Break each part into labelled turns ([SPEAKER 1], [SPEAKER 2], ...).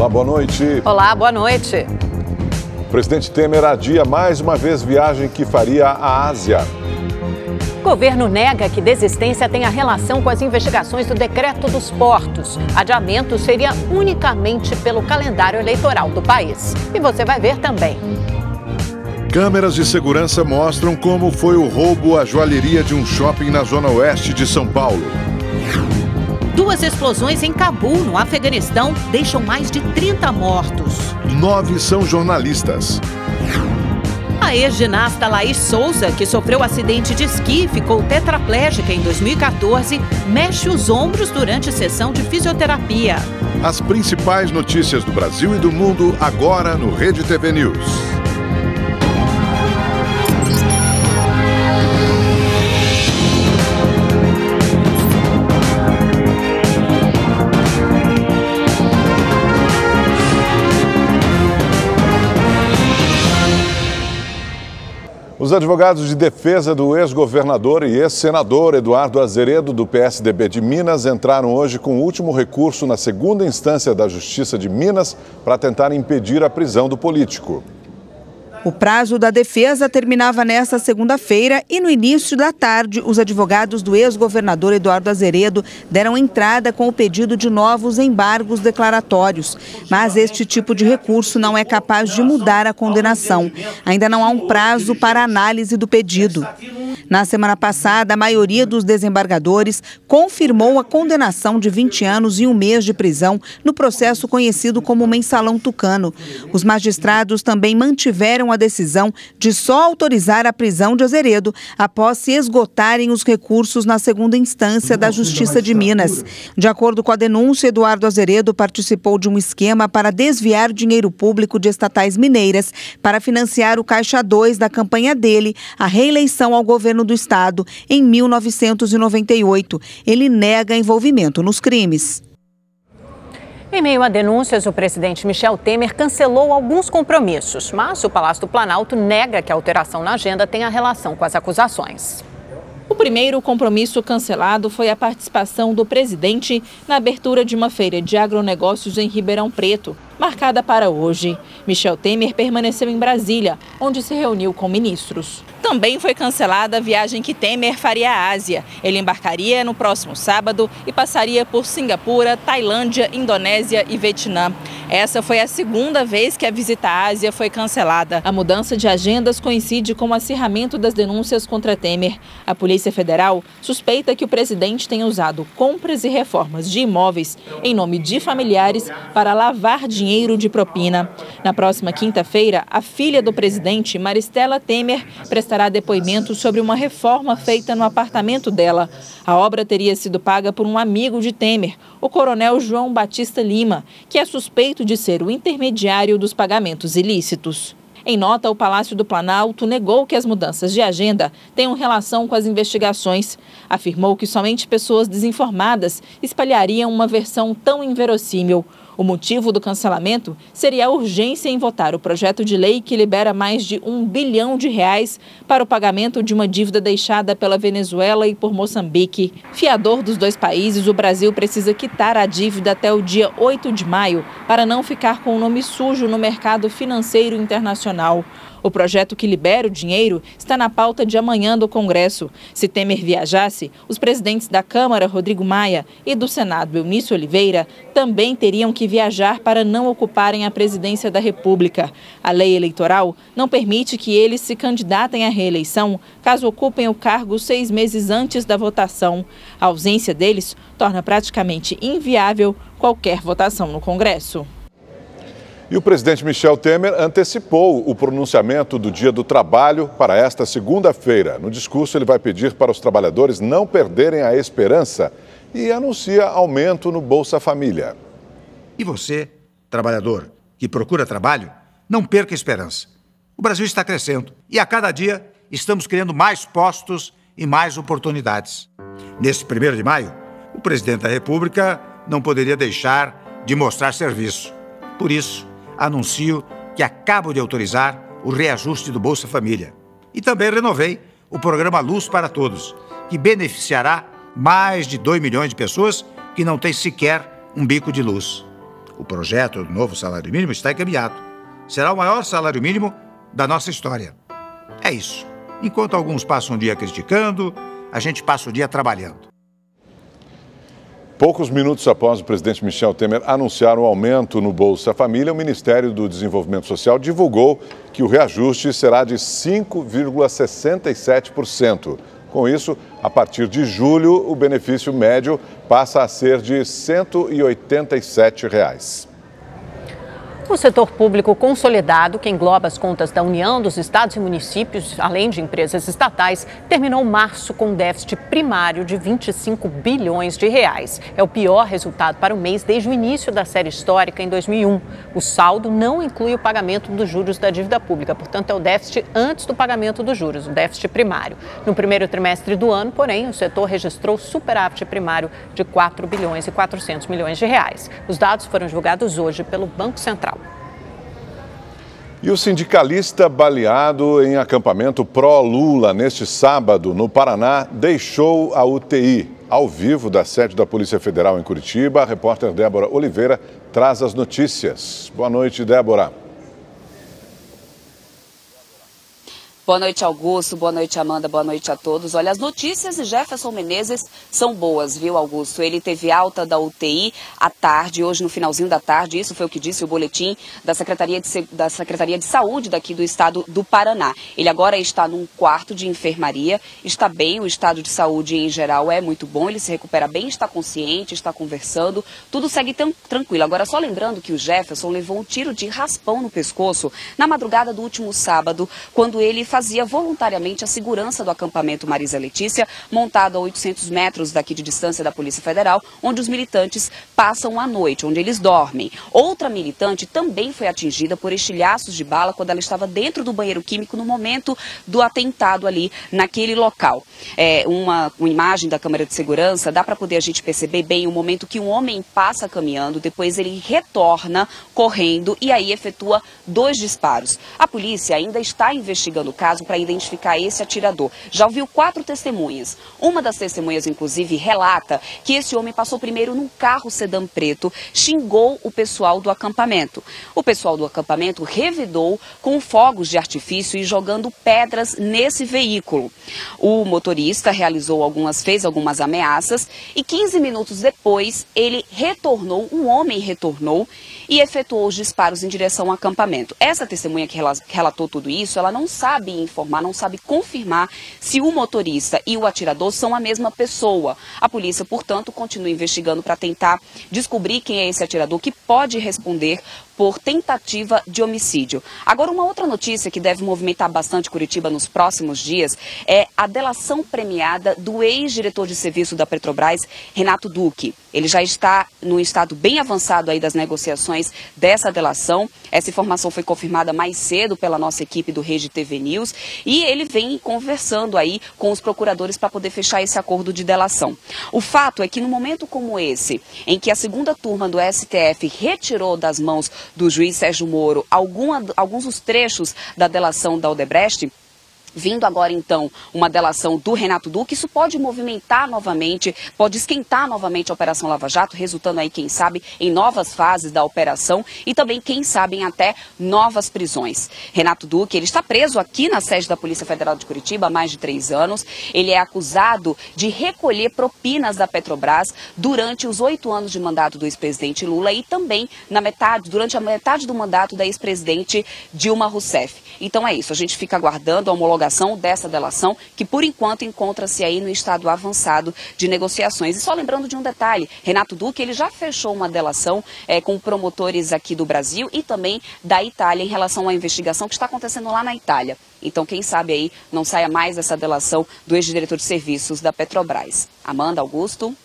[SPEAKER 1] Olá, boa noite.
[SPEAKER 2] Olá, boa noite.
[SPEAKER 1] O presidente Temer adia mais uma vez viagem que faria à Ásia.
[SPEAKER 2] O governo nega que desistência tenha relação com as investigações do decreto dos portos. Adiamento seria unicamente pelo calendário eleitoral do país. E você vai ver também.
[SPEAKER 3] Câmeras de segurança mostram como foi o roubo à joalheria de um shopping na zona oeste de São Paulo.
[SPEAKER 2] 2 explosões em Cabul, no Afeganistão, deixam mais de 30 mortos.
[SPEAKER 3] 9 são jornalistas.
[SPEAKER 2] A ex-ginasta Laís Souza, que sofreu acidente de esqui e ficou tetraplégica em 2014, mexe os ombros durante sessão de fisioterapia.
[SPEAKER 3] As principais notícias do Brasil e do mundo agora no Rede TV News.
[SPEAKER 1] Os advogados de defesa do ex-governador e ex-senador Eduardo Azeredo, do PSDB de Minas, entraram hoje com o último recurso na segunda instância da Justiça de Minas para tentar impedir a prisão do político.
[SPEAKER 4] O prazo da defesa terminava nesta segunda-feira e no início da tarde, os advogados do ex-governador Eduardo Azeredo deram entrada com o pedido de novos embargos declaratórios. Mas este tipo de recurso não é capaz de mudar a condenação. Ainda não há um prazo para análise do pedido. Na semana passada, a maioria dos desembargadores confirmou a condenação de 20 anos e 1 mês de prisão no processo conhecido como Mensalão Tucano. Os magistrados também mantiveram a decisão de só autorizar a prisão de Azeredo após se esgotarem os recursos na segunda instância da Justiça de Minas. De acordo com a denúncia, Eduardo Azeredo participou de um esquema para desviar dinheiro público de estatais mineiras para financiar o Caixa 2 da campanha dele, a reeleição ao governo do estado, em 1998. Ele nega envolvimento nos crimes.
[SPEAKER 2] Em meio a denúncias, o presidente Michel Temer cancelou alguns compromissos, mas o Palácio do Planalto nega que a alteração na agenda tenha relação com as acusações.
[SPEAKER 5] O primeiro compromisso cancelado foi a participação do presidente na abertura de uma feira de agronegócios em Ribeirão Preto, marcada para hoje. Michel Temer permaneceu em Brasília, onde se reuniu com ministros. Também foi cancelada a viagem que Temer faria à Ásia. Ele embarcaria no próximo sábado e passaria por Singapura, Tailândia, Indonésia e Vietnã. Essa foi a segunda vez que a visita à Ásia foi cancelada. A mudança de agendas coincide com o acirramento das denúncias contra Temer. A Polícia Federal suspeita que o presidente tenha usado compras e reformas de imóveis em nome de familiares para lavar dinheiro de propina. Na próxima quinta-feira, a filha do presidente, Maristela Temer, prestará depoimento sobre uma reforma feita no apartamento dela. A obra teria sido paga por um amigo de Temer, o coronel João Batista Lima, que é suspeito de ser o intermediário dos pagamentos ilícitos. Em nota, o Palácio do Planalto negou que as mudanças de agenda tenham relação com as investigações. Afirmou que somente pessoas desinformadas espalhariam uma versão tão inverossímil. O motivo do cancelamento seria a urgência em votar o projeto de lei que libera mais de R$1 bilhão para o pagamento de uma dívida deixada pela Venezuela e por Moçambique. Fiador dos dois países, o Brasil precisa quitar a dívida até o dia 8 de maio para não ficar com o nome sujo no mercado financeiro internacional. O projeto que libera o dinheiro está na pauta de amanhã do Congresso. Se Temer viajasse, os presidentes da Câmara, Rodrigo Maia, e do Senado, Eunício Oliveira, também teriam que viajar para não ocuparem a presidência da República. A lei eleitoral não permite que eles se candidatem à reeleição caso ocupem o cargo 6 meses antes da votação. A ausência deles torna praticamente inviável qualquer votação no Congresso.
[SPEAKER 1] E o presidente Michel Temer antecipou o pronunciamento do Dia do Trabalho para esta segunda-feira. No discurso, ele vai pedir para os trabalhadores não perderem a esperança e anuncia aumento no Bolsa Família.
[SPEAKER 6] E você, trabalhador que procura trabalho, não perca a esperança. O Brasil está crescendo e a cada dia estamos criando mais postos e mais oportunidades. Nesse 1º de maio, o presidente da República não poderia deixar de mostrar serviço. Por isso, anuncio que acabo de autorizar o reajuste do Bolsa Família. E também renovei o programa Luz para Todos, que beneficiará mais de 2 milhões de pessoas que não têm sequer um bico de luz. O projeto do novo salário mínimo está encaminhado. Será o maior salário mínimo da nossa história. É isso. Enquanto alguns passam o dia criticando, a gente passa o dia trabalhando.
[SPEAKER 1] Poucos minutos após o presidente Michel Temer anunciar o aumento no Bolsa Família, o Ministério do Desenvolvimento Social divulgou que o reajuste será de 5,67%. Com isso, a partir de julho, o benefício médio passa a ser de R$ 187.
[SPEAKER 2] O setor público consolidado, que engloba as contas da União, dos estados e municípios, além de empresas estatais, terminou março com um déficit primário de 25 bilhões de reais. É o pior resultado para o mês desde o início da série histórica em 2001. O saldo não inclui o pagamento dos juros da dívida pública, portanto é o déficit antes do pagamento dos juros, o déficit primário. No primeiro trimestre do ano, porém, o setor registrou superávit primário de 4 bilhões e 400 milhões de reais. Os dados foram divulgados hoje pelo Banco Central.
[SPEAKER 1] E o sindicalista baleado em acampamento pró-Lula neste sábado no Paraná deixou a UTI. Ao vivo da sede da Polícia Federal em Curitiba, a repórter Débora Oliveira traz as notícias. Boa noite, Débora.
[SPEAKER 7] Boa noite, Augusto. Boa noite, Amanda. Boa noite a todos. Olha, as notícias de Jefferson Menezes são boas, viu, Augusto? Ele teve alta da UTI à tarde, hoje no finalzinho da tarde. Isso foi o que disse o boletim da Secretaria de Saúde daqui do estado do Paraná. Ele agora está num quarto de enfermaria, está bem, o estado de saúde em geral é muito bom, ele se recupera bem, está consciente, está conversando, tudo segue tranquilo. Agora, só lembrando que o Jefferson levou um tiro de raspão no pescoço na madrugada do último sábado, quando ele fazia voluntariamente a segurança do acampamento Marisa Letícia, montado a 800 metros daqui de distância da Polícia Federal, onde os militantes passam a noite, onde eles dormem. Outra militante também foi atingida por estilhaços de bala quando ela estava dentro do banheiro químico no momento do atentado ali naquele local. Uma imagem da câmera de segurança, dá para poder a gente perceber bem o momento que um homem passa caminhando, depois ele retorna correndo e aí efetua 2 disparos. A polícia ainda está investigando o caso para identificar esse atirador. Já ouviu 4 testemunhas. Uma das testemunhas, inclusive, relata que esse homem passou primeiro num carro sedã preto, xingou o pessoal do acampamento. O pessoal do acampamento revidou com fogos de artifício e jogando pedras nesse veículo. O motorista fez algumas ameaças e 15 minutos depois um homem retornou e efetuou os disparos em direção ao acampamento. Essa testemunha que relatou tudo isso, ela não sabe informar, não sabe confirmar se o motorista e o atirador são a mesma pessoa. A polícia, portanto, continua investigando para tentar descobrir quem é esse atirador que pode responder por tentativa de homicídio. Agora, uma outra notícia que deve movimentar bastante Curitiba nos próximos dias é a delação premiada do ex-diretor de serviço da Petrobras, Renato Duque. Ele já está num estado bem avançado aí das negociações dessa delação. Essa informação foi confirmada mais cedo pela nossa equipe do Rede TV News e ele vem conversando aí com os procuradores para poder fechar esse acordo de delação. O fato é que no momento como esse, em que a segunda turma do STF retirou das mãos do juiz Sérgio Moro alguns dos trechos da delação da Odebrecht, vindo agora, então, uma delação do Renato Duque, isso pode movimentar novamente, pode esquentar novamente a Operação Lava Jato, resultando aí, quem sabe, em novas fases da operação e também, quem sabe, em até novas prisões. Renato Duque, ele está preso aqui na sede da Polícia Federal de Curitiba há mais de 3 anos. Ele é acusado de recolher propinas da Petrobras durante os 8 anos de mandato do ex-presidente Lula e também durante a metade do mandato da ex-presidente Dilma Rousseff. Então é isso, a gente fica aguardando a homologação dessa delação, que por enquanto encontra-se aí no estado avançado de negociações. E só lembrando de um detalhe, Renato Duque, ele já fechou uma delação com promotores aqui do Brasil e também da Itália em relação à investigação que está acontecendo lá na Itália. Então, quem sabe aí não saia mais essa delação do ex-diretor de serviços da Petrobras. Amanda, Augusto.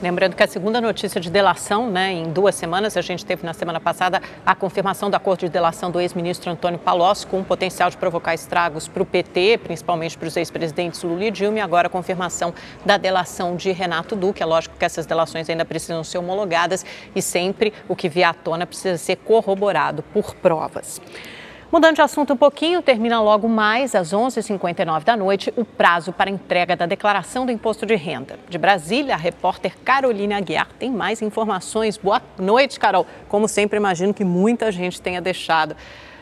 [SPEAKER 2] Lembrando que a segunda notícia de delação, em 2 semanas, a gente teve na semana passada a confirmação do acordo de delação do ex-ministro Antônio Palocci, com o potencial de provocar estragos para o PT, principalmente para os ex-presidentes Lula e Dilma, e agora a confirmação da delação de Renato Duque. É lógico que essas delações ainda precisam ser homologadas e sempre o que vier à tona precisa ser corroborado por provas. Mudando de assunto um pouquinho, termina logo mais às 11h59 da noite o prazo para entrega da declaração do imposto de renda. De Brasília, a repórter Caroline Aguiar tem mais informações. Boa noite, Carol. Como sempre, imagino que muita gente tenha deixado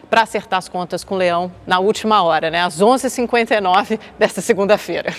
[SPEAKER 2] para acertar as contas com o Leão na última hora, né? Às 11h59 desta segunda-feira.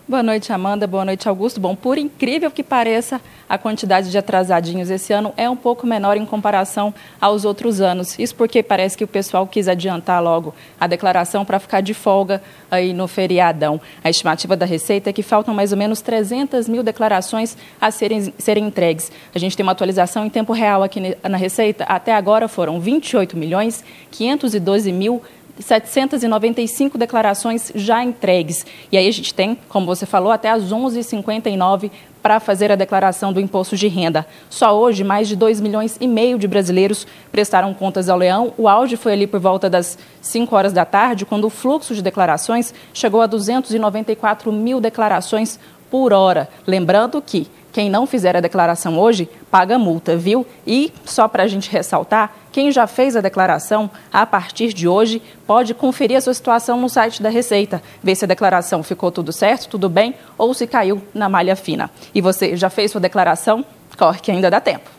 [SPEAKER 8] Boa noite, Amanda. Boa noite, Augusto. Bom, por incrível que pareça, a quantidade de atrasadinhos esse ano é um pouco menor em comparação aos outros anos. Isso porque parece que o pessoal quis adiantar logo a declaração para ficar de folga aí no feriadão. A estimativa da Receita é que faltam mais ou menos 300 mil declarações a serem entregues. A gente tem uma atualização em tempo real aqui na Receita. Até agora foram 28.512.795 declarações já entregues. E aí a gente tem, como você falou, até às 11h59 para fazer a declaração do imposto de renda. Só hoje, mais de 2,5 milhões de brasileiros prestaram contas ao Leão. O auge foi ali por volta das 5 horas da tarde, quando o fluxo de declarações chegou a 294 mil declarações por hora. Lembrando que quem não fizer a declaração hoje paga multa, viu? E, só para a gente ressaltar, quem já fez a declaração, a partir de hoje, pode conferir a sua situação no site da Receita, ver se a declaração ficou tudo certo, tudo bem, ou se caiu na malha fina. E você já fez sua declaração? Corre que ainda dá tempo.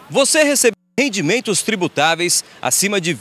[SPEAKER 9] Você recebeu rendimentos tributáveis acima de R$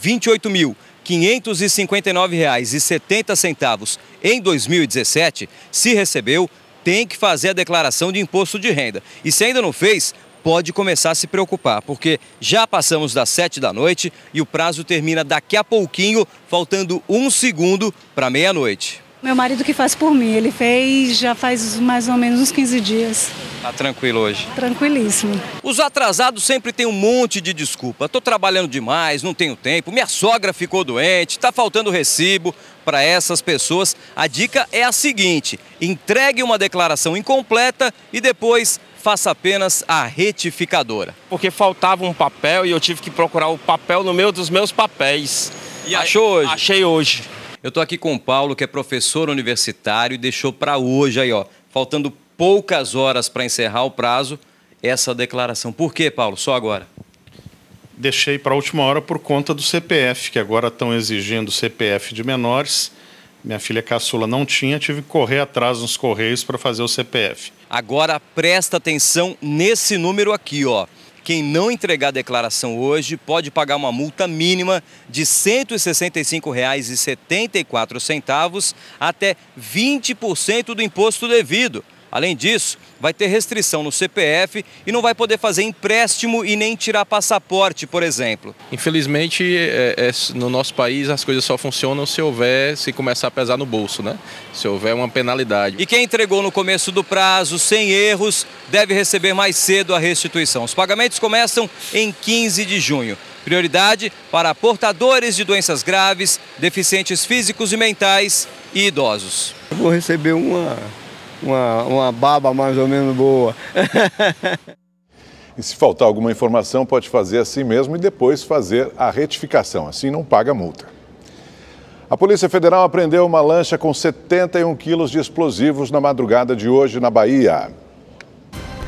[SPEAKER 9] 28.559,70 em 2017, se recebeu, tem que fazer a declaração de imposto de renda. E se ainda não fez, pode começar a se preocupar, porque já passamos das 7 da noite e o prazo termina daqui a pouquinho, faltando 1 segundo para meia-noite.
[SPEAKER 10] Meu marido que faz por mim, ele fez já faz mais ou menos uns 15 dias.
[SPEAKER 9] Tá tranquilo hoje?
[SPEAKER 10] Tranquilíssimo.
[SPEAKER 9] Os atrasados sempre têm um monte de desculpa. Tô trabalhando demais, não tenho tempo, minha sogra ficou doente, tá faltando recibo. Para essas pessoas, a dica é a seguinte: entregue uma declaração incompleta e depois faça apenas a retificadora.
[SPEAKER 11] Porque faltava um papel e eu tive que procurar o papel no meio dos meus papéis.
[SPEAKER 9] E achou hoje?
[SPEAKER 11] Achei hoje.
[SPEAKER 9] Eu tô aqui com o Paulo, que é professor universitário e deixou para hoje aí, ó, faltando poucas horas para encerrar o prazo, essa declaração. Por quê, Paulo? Só agora?
[SPEAKER 12] Deixei para a última hora por conta do CPF, que agora estão exigindo CPF de menores. Minha filha caçula não tinha, tive que correr atrás nos correios para fazer o CPF.
[SPEAKER 9] Agora presta atenção nesse número aqui, ó. Quem não entregar a declaração hoje pode pagar uma multa mínima de R$ 165,74 até 20% do imposto devido. Além disso, vai ter restrição no CPF e não vai poder fazer empréstimo e nem tirar passaporte, por exemplo.
[SPEAKER 13] Infelizmente, no nosso país as coisas só funcionam se começar a pesar no bolso, né? Se houver uma penalidade.
[SPEAKER 9] E quem entregou no começo do prazo, sem erros, deve receber mais cedo a restituição. Os pagamentos começam em 15 de junho. Prioridade para portadores de doenças graves, deficientes físicos e mentais e idosos.
[SPEAKER 14] Eu vou receber uma baba mais ou menos boa.
[SPEAKER 1] E se faltar alguma informação, pode fazer assim mesmo e depois fazer a retificação. Assim não paga multa. A Polícia Federal apreendeu uma lancha com 71 quilos de explosivos na madrugada de hoje na Bahia.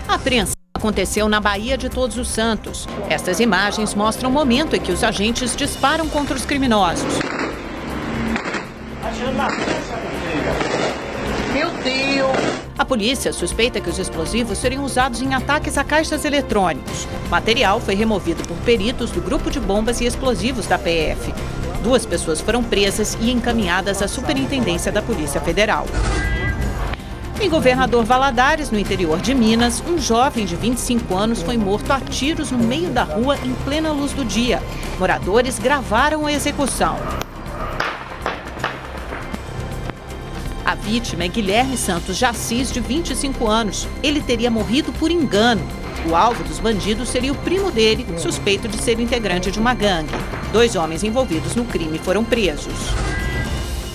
[SPEAKER 2] A apreensão aconteceu na Baía de Todos os Santos. Estas imagens mostram o momento em que os agentes disparam contra os criminosos. Meu Deus! A polícia suspeita que os explosivos seriam usados em ataques a caixas eletrônicos. O material foi removido por peritos do Grupo de Bombas e Explosivos da PF. 2 pessoas foram presas e encaminhadas à Superintendência da Polícia Federal. Em Governador Valadares, no interior de Minas, um jovem de 25 anos foi morto a tiros no meio da rua em plena luz do dia. Moradores gravaram a execução. A vítima é Guilherme Santos de Assis, de 25 anos. Ele teria morrido por engano. O alvo dos bandidos seria o primo dele, suspeito de ser integrante de uma gangue. 2 homens envolvidos no crime foram presos.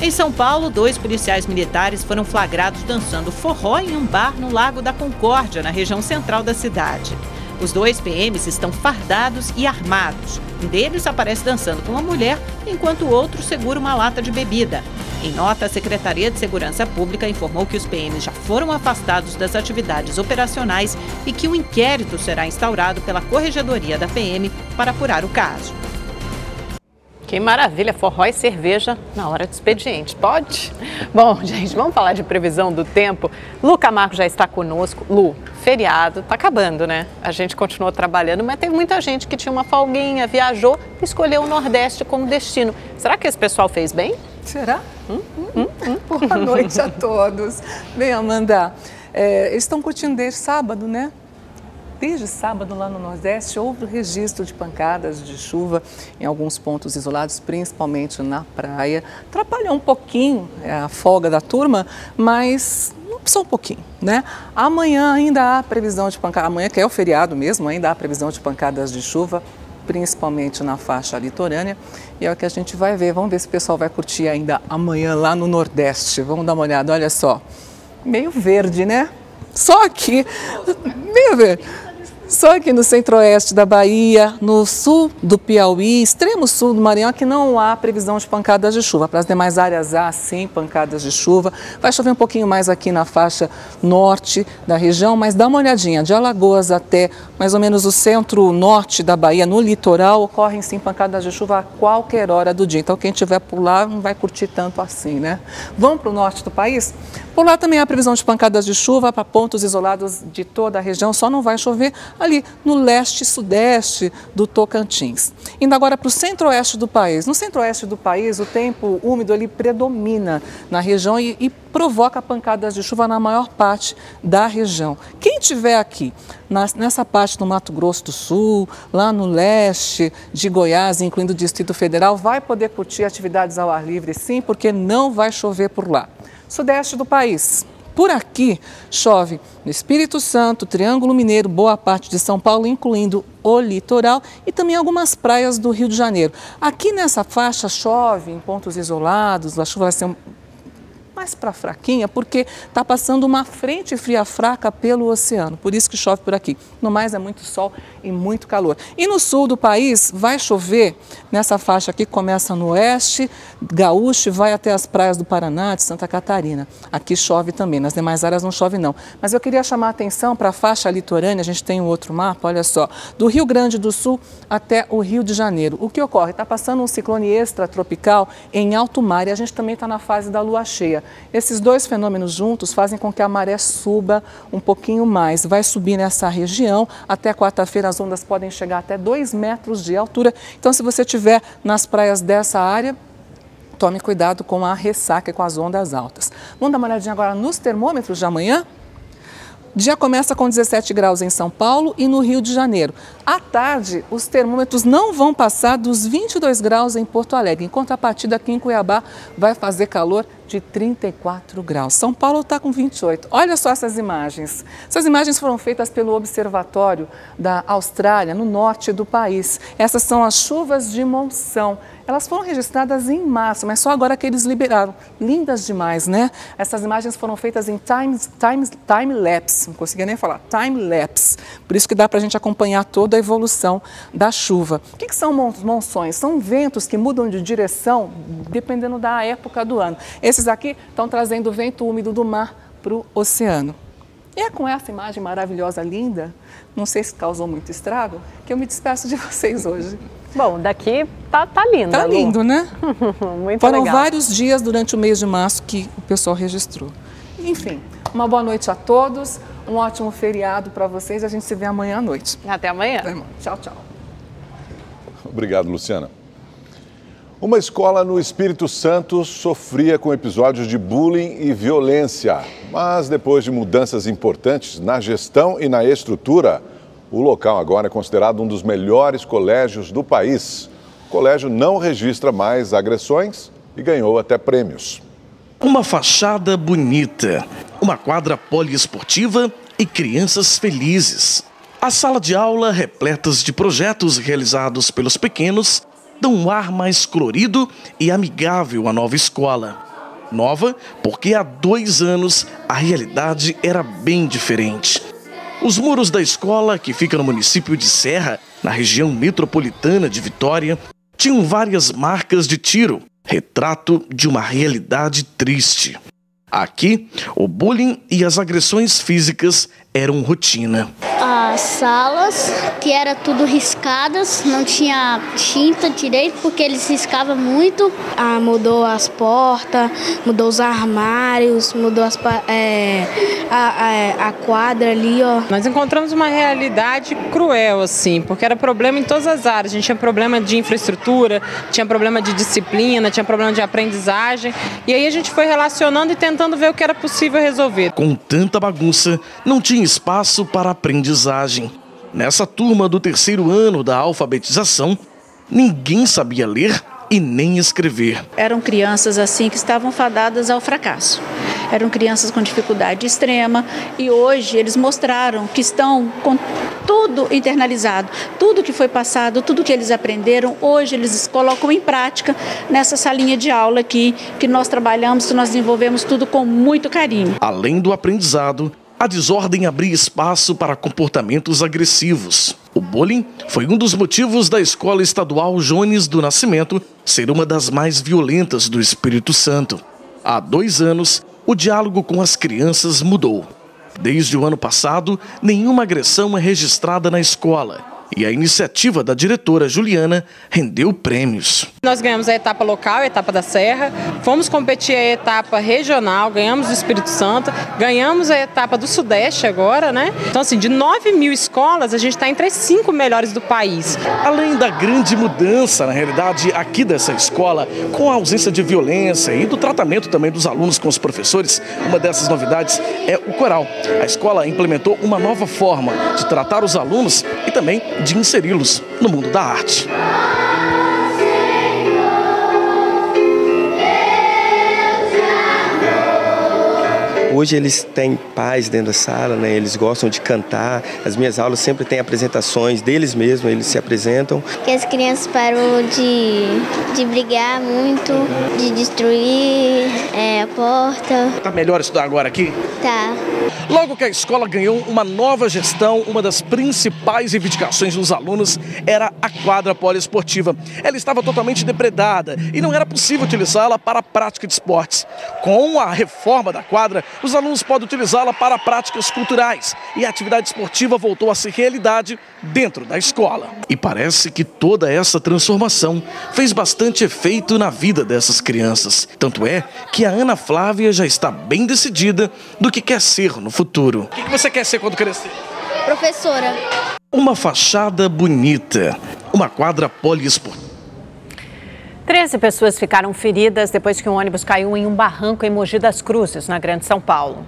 [SPEAKER 2] Em São Paulo, 2 policiais militares foram flagrados dançando forró em um bar no Lago da Concórdia, na região central da cidade. Os 2 PMs estão fardados e armados. Um deles aparece dançando com uma mulher, enquanto o outro segura uma lata de bebida. Em nota, a Secretaria de Segurança Pública informou que os PMs já foram afastados das atividades operacionais e que o inquérito será instaurado pela Corregedoria da PM para apurar o caso. Que maravilha, forró e cerveja na hora do expediente, pode? Bom, gente, vamos falar de previsão do tempo. Lu Camargo já está conosco. Lu, feriado, tá acabando, né? A gente continuou trabalhando, mas teve muita gente que tinha uma folguinha, viajou e escolheu o Nordeste como destino. Será que esse pessoal fez bem?
[SPEAKER 15] Será? Boa noite a todos. Bem, Amanda, eles estão curtindo desde sábado, né? Desde sábado, lá no Nordeste, houve registro de pancadas de chuva em alguns pontos isolados, principalmente na praia. Atrapalhou um pouquinho a folga da turma, mas só um pouquinho, né? Amanhã ainda há previsão de pancadas, amanhã que é o feriado mesmo, ainda há previsão de pancadas de chuva, principalmente na faixa litorânea. E é o que a gente vai ver. Vamos ver se o pessoal vai curtir ainda amanhã lá no Nordeste. Vamos dar uma olhada, olha só. Meio verde, né? Só aqui, meio verde. Só aqui no centro-oeste da Bahia, no sul do Piauí, extremo sul do Maranhão, que não há previsão de pancadas de chuva. Para as demais áreas há, sim, pancadas de chuva. Vai chover um pouquinho mais aqui na faixa norte da região, mas dá uma olhadinha. De Alagoas até mais ou menos o centro-norte da Bahia, no litoral, ocorrem, sim, pancadas de chuva a qualquer hora do dia. Então, quem estiver por lá não vai curtir tanto assim, né? Vamos para o norte do país? Por lá também há previsão de pancadas de chuva para pontos isolados de toda a região, só não vai chover ali no leste e sudeste do Tocantins. Indo agora para o centro-oeste do país. No centro-oeste do país, o tempo úmido ele predomina na região e provoca pancadas de chuva na maior parte da região. Quem estiver aqui nessa parte do Mato Grosso do Sul, lá no leste de Goiás, incluindo o Distrito Federal, vai poder curtir atividades ao ar livre, sim, porque não vai chover por lá. Sudeste do país. Por aqui, chove no Espírito Santo, Triângulo Mineiro, boa parte de São Paulo, incluindo o litoral e também algumas praias do Rio de Janeiro. Aqui nessa faixa chove em pontos isolados, a chuva vai ser mais para fraquinha, porque está passando uma frente fria fraca pelo oceano, por isso que chove por aqui. No mais, é muito sol e muito calor. E no sul do país, vai chover nessa faixa aqui, que começa no oeste, gaúcho, e vai até as praias do Paraná, de Santa Catarina. Aqui chove também, nas demais áreas não chove não. Mas eu queria chamar a atenção para a faixa litorânea, a gente tem um outro mapa, olha só, do Rio Grande do Sul até o Rio de Janeiro. O que ocorre? Está passando um ciclone extratropical em alto mar e a gente também está na fase da lua cheia. Esses dois fenômenos juntos fazem com que a maré suba um pouquinho mais. Vai subir nessa região. Até quarta-feira as ondas podem chegar até 2 metros de altura. Então, se você estiver nas praias dessa área, tome cuidado com a ressaca e com as ondas altas. Vamos dar uma olhadinha agora nos termômetros de amanhã? O dia começa com 17 graus em São Paulo e no Rio de Janeiro. À tarde, os termômetros não vão passar dos 22 graus em Porto Alegre. Em contrapartida, aqui em Cuiabá vai fazer calor de 34 graus. São Paulo está com 28. Olha só essas imagens. Essas imagens foram feitas pelo Observatório da Austrália, no norte do país. Essas são as chuvas de monção. Elas foram registradas em março, mas só agora que eles liberaram. Lindas demais, né? Essas imagens foram feitas em time-lapse. Não conseguia nem falar. Time-lapse. Por isso que dá para a gente acompanhar toda a evolução da chuva. O que são monções? São ventos que mudam de direção dependendo da época do ano. Esses aqui estão trazendo o vento úmido do mar para o oceano. E é com essa imagem maravilhosa, linda, não sei se causou muito estrago, que eu me despeço de vocês hoje.
[SPEAKER 2] Bom, daqui tá lindo.
[SPEAKER 15] Tá lindo, né?
[SPEAKER 2] Muito
[SPEAKER 15] Foram
[SPEAKER 2] legal.
[SPEAKER 15] vários dias durante o mês de março que o pessoal registrou. Enfim, uma boa noite a todos, um ótimo feriado para vocês. A gente se vê amanhã à noite.
[SPEAKER 2] Até amanhã.
[SPEAKER 15] Tchau, tchau.
[SPEAKER 1] Obrigado, Luciana. Uma escola no Espírito Santo sofria com episódios de bullying e violência, mas depois de mudanças importantes na gestão e na estrutura, o local agora é considerado um dos melhores colégios do país. O colégio não registra mais agressões e ganhou até prêmios.
[SPEAKER 16] Uma fachada bonita, uma quadra poliesportiva e crianças felizes. A sala de aula, repletas de projetos realizados pelos pequenos, dão um ar mais colorido e amigável à nova escola. Nova porque há 2 anos a realidade era bem diferente. Os muros da escola, que fica no município de Serra, na região metropolitana de Vitória, tinham várias marcas de tiro Retrato de uma realidade triste. Aqui, o bullying e as agressões físicas eram rotina.
[SPEAKER 17] As salas, que era tudo riscadas, não tinha tinta direito, porque eles riscavam muito. Mudou as portas, mudou os armários, mudou a quadra ali, ó.
[SPEAKER 18] Nós encontramos uma realidade cruel, assim, porque era problema em todas as áreas. A gente tinha problema de infraestrutura, tinha problema de disciplina, tinha problema de aprendizagem. E aí a gente foi relacionando e tentando ver o que era possível resolver.
[SPEAKER 16] Com tanta bagunça, não tinha espaço para aprendizagem. Nessa turma do 3º ano da alfabetização, ninguém sabia ler e nem escrever.
[SPEAKER 19] Eram crianças assim que estavam fadadas ao fracasso. Eram crianças com dificuldade extrema e hoje eles mostraram que estão com tudo internalizado, tudo que foi passado, tudo que eles aprenderam, hoje eles colocam em prática nessa salinha de aula aqui, que nós trabalhamos, que nós desenvolvemos tudo com muito carinho.
[SPEAKER 16] Além do aprendizado, a desordem abria espaço para comportamentos agressivos. O bullying foi um dos motivos da Escola Estadual Jones do Nascimento ser uma das mais violentas do Espírito Santo. Há 2 anos, o diálogo com as crianças mudou. Desde o ano passado, nenhuma agressão é registrada na escola. E a iniciativa da diretora Juliana rendeu prêmios.
[SPEAKER 18] Nós ganhamos a etapa local, a etapa da Serra, fomos competir a etapa regional, ganhamos do Espírito Santo, ganhamos a etapa do Sudeste agora, né? Então, assim, de 9.000 escolas, a gente está entre as 5 melhores do país.
[SPEAKER 16] Além da grande mudança, na realidade, aqui dessa escola, com a ausência de violência e do tratamento também dos alunos com os professores, uma dessas novidades é o coral. A escola implementou uma nova forma de tratar os alunos e também de inseri-los no mundo da arte.
[SPEAKER 20] Hoje eles têm paz dentro da sala, né? Eles gostam de cantar. As minhas aulas sempre têm apresentações deles mesmos, eles se apresentam.
[SPEAKER 17] Que as crianças parou de brigar muito, de destruir a porta.
[SPEAKER 16] Tá melhor estudar agora aqui?
[SPEAKER 17] Tá.
[SPEAKER 16] Logo que a escola ganhou uma nova gestão, uma das principais reivindicações dos alunos era a quadra poliesportiva. Ela estava totalmente depredada e não era possível utilizá-la para a prática de esportes. Com a reforma da quadra, os alunos podem utilizá-la para práticas culturais e a atividade esportiva voltou a ser realidade dentro da escola. E parece que toda essa transformação fez bastante efeito na vida dessas crianças. Tanto é que a Ana Flávia já está bem decidida do que quer ser no futuro. O que você quer ser quando crescer?
[SPEAKER 17] Professora.
[SPEAKER 16] Uma fachada bonita, uma quadra poliesportiva.
[SPEAKER 2] 13 pessoas ficaram feridas depois que um ônibus caiu em um barranco em Mogi das Cruzes, na Grande São Paulo.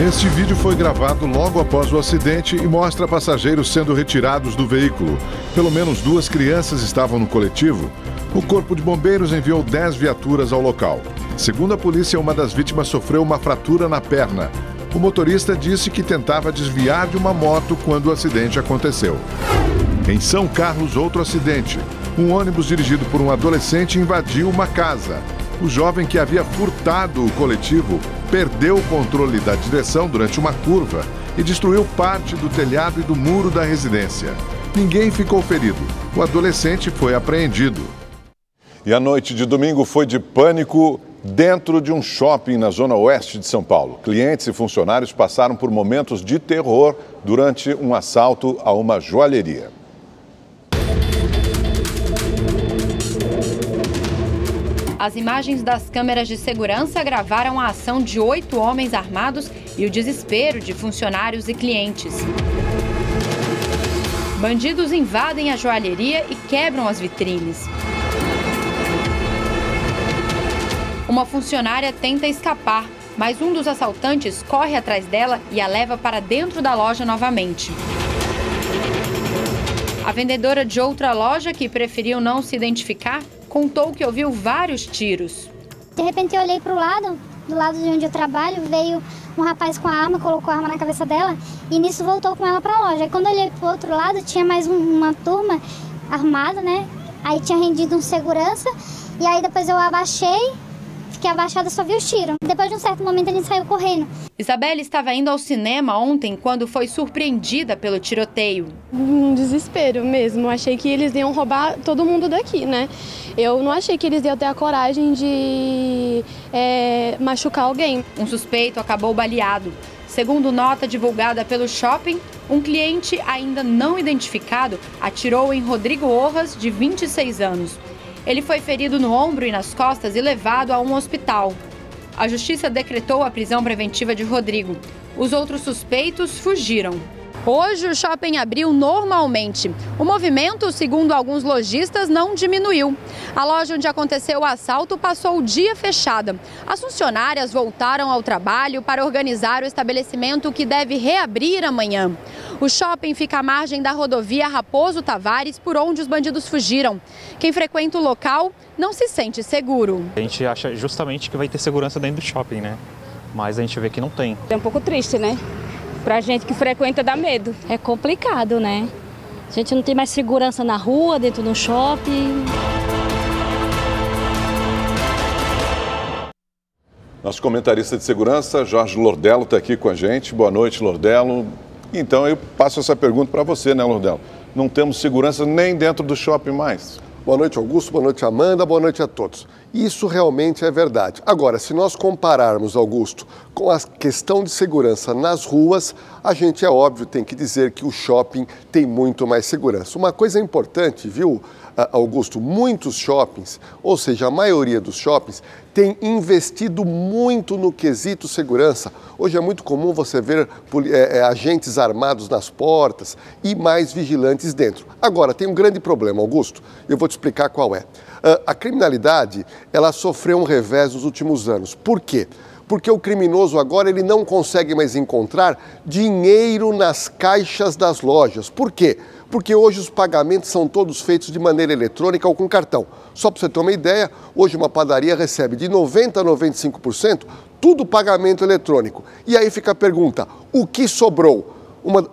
[SPEAKER 3] Este vídeo foi gravado logo após o acidente e mostra passageiros sendo retirados do veículo. Pelo menos 2 crianças estavam no coletivo. O Corpo de Bombeiros enviou 10 viaturas ao local. Segundo a polícia, uma das vítimas sofreu uma fratura na perna. O motorista disse que tentava desviar de uma moto quando o acidente aconteceu. Em São Carlos, outro acidente. Um ônibus dirigido por um adolescente invadiu uma casa. O jovem que havia furtado o coletivo perdeu o controle da direção durante uma curva e destruiu parte do telhado e do muro da residência. Ninguém ficou ferido. O adolescente foi apreendido.
[SPEAKER 1] E a noite de domingo foi de pânico dentro de um shopping na zona oeste de São Paulo. Clientes e funcionários passaram por momentos de terror durante um assalto a uma joalheria.
[SPEAKER 21] As imagens das câmeras de segurança gravaram a ação de 8 homens armados e o desespero de funcionários e clientes. Bandidos invadem a joalheria e quebram as vitrines. Uma funcionária tenta escapar, mas um dos assaltantes corre atrás dela e a leva para dentro da loja novamente. A vendedora de outra loja, que preferiu não se identificar, contou que ouviu vários tiros.
[SPEAKER 17] De repente eu olhei para o lado, do lado de onde eu trabalho, veio um rapaz com a arma, colocou a arma na cabeça dela e nisso voltou com ela para a loja. E quando eu olhei para o outro lado, tinha mais uma turma armada, né? Aí tinha rendido um segurança e aí depois eu abaixei que a Baixada só viu os tiros. Depois de um certo momento ele saiu correndo.
[SPEAKER 21] Isabelle estava indo ao cinema ontem quando foi surpreendida pelo tiroteio.
[SPEAKER 4] Um desespero mesmo. Achei que eles iam roubar todo mundo daqui, né? Eu não achei que eles iam ter a coragem de machucar alguém.
[SPEAKER 21] Um suspeito acabou baleado. Segundo nota divulgada pelo shopping, um cliente ainda não identificado atirou em Rodrigo Orras, de 26 anos. Ele foi ferido no ombro e nas costas e levado a um hospital. A justiça decretou a prisão preventiva de Rodrigo. Os outros suspeitos fugiram. Hoje o shopping abriu normalmente. O movimento, segundo alguns lojistas, não diminuiu. A loja onde aconteceu o assalto passou o dia fechada. As funcionárias voltaram ao trabalho para organizar o estabelecimento que deve reabrir amanhã. O shopping fica à margem da rodovia Raposo Tavares, por onde os bandidos fugiram. Quem frequenta o local não se sente seguro.
[SPEAKER 22] A gente acha justamente que vai ter segurança dentro do shopping, né? Mas a gente vê que não tem.
[SPEAKER 23] É um pouco triste, né? Pra gente que frequenta dá medo.
[SPEAKER 24] É complicado, né? A gente não tem mais segurança na rua, dentro do shopping.
[SPEAKER 1] Nosso comentarista de segurança, Jorge Lordello, está aqui com a gente. Boa noite, Lordello. Então eu passo essa pergunta para você, né, Lordello? Não temos segurança nem dentro do shopping mais.
[SPEAKER 25] Boa noite, Augusto. Boa noite, Amanda. Boa noite a todos. Isso realmente é verdade. Agora, se nós compararmos, Augusto, com a questão de segurança nas ruas, a gente, é óbvio, tem que dizer que o shopping tem muito mais segurança. Uma coisa importante, viu, Augusto? Muitos shoppings, ou seja, a maioria dos shoppings, tem investido muito no quesito segurança. Hoje é muito comum você ver agentes armados nas portas e mais vigilantes dentro. Agora, tem um grande problema, Augusto. Eu vou te explicar qual é. A criminalidade, ela sofreu um revés nos últimos anos. Por quê? Porque o criminoso agora ele não consegue mais encontrar dinheiro nas caixas das lojas. Por quê? Porque hoje os pagamentos são todos feitos de maneira eletrônica ou com cartão. Só para você ter uma ideia, hoje uma padaria recebe de 90% a 95% tudo pagamento eletrônico. E aí fica a pergunta, o que sobrou?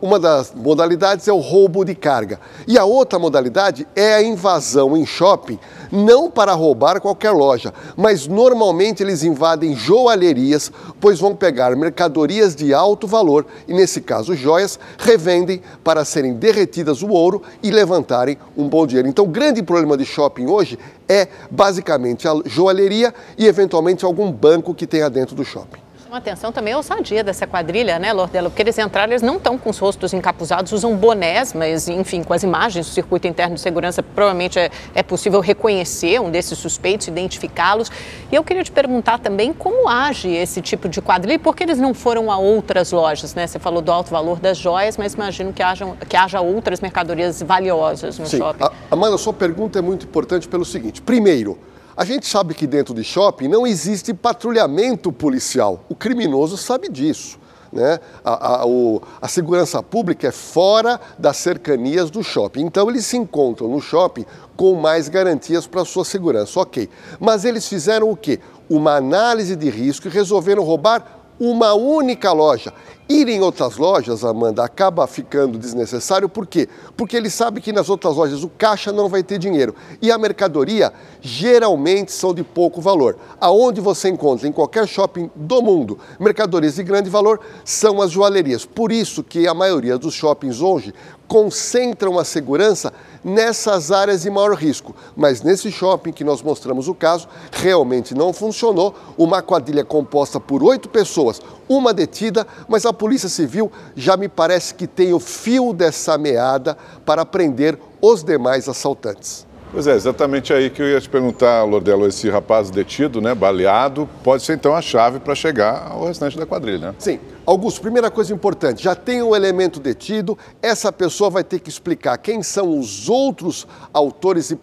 [SPEAKER 25] Uma das modalidades é o roubo de carga. E a outra modalidade é a invasão em shopping, não para roubar qualquer loja, mas normalmente eles invadem joalherias, pois vão pegar mercadorias de alto valor, e nesse caso joias, revendem para serem derretidas o ouro e levantarem um bom dinheiro. Então o grande problema de shopping hoje é basicamente a joalheria e eventualmente algum banco que tenha dentro do shopping.
[SPEAKER 2] Uma atenção também à ousadia dessa quadrilha, né, Lordello? Porque eles entraram, eles não estão com os rostos encapuzados, usam bonés, mas, enfim, com as imagens do circuito interno de segurança, provavelmente é possível reconhecer um desses suspeitos, identificá-los. E eu queria te perguntar também como age esse tipo de quadrilha e por que eles não foram a outras lojas, né? Você falou do alto valor das joias, mas imagino que haja outras mercadorias valiosas no shopping.
[SPEAKER 25] Amanda, sua pergunta é muito importante pelo seguinte. Primeiro, a gente sabe que dentro de shopping não existe patrulhamento policial. O criminoso sabe disso, né? A segurança pública é fora das cercanias do shopping. Então, eles se encontram no shopping com mais garantias para a sua segurança. Ok. Mas eles fizeram o quê? Uma análise de risco e resolveram roubar uma única loja. Ir em outras lojas, Amanda, acaba ficando desnecessário. Por quê? Porque ele sabe que nas outras lojas o caixa não vai ter dinheiro. E a mercadoria geralmente são de pouco valor. Aonde você encontra em qualquer shopping do mundo mercadorias de grande valor são as joalherias. Por isso que a maioria dos shoppings hoje concentram a segurança nessas áreas de maior risco. Mas nesse shopping que nós mostramos o caso, realmente não funcionou. Uma quadrilha composta por 8 pessoas, uma detida, mas a Polícia Civil já me parece que tem o fio dessa meada para prender os demais assaltantes.
[SPEAKER 1] Pois é, exatamente aí que eu ia te perguntar, Lordello, esse rapaz detido, né, baleado, pode ser então a chave para chegar ao restante da quadrilha, né?
[SPEAKER 25] Sim. Augusto, primeira coisa importante, já tem um elemento detido, essa pessoa vai ter que explicar quem são os outros autores e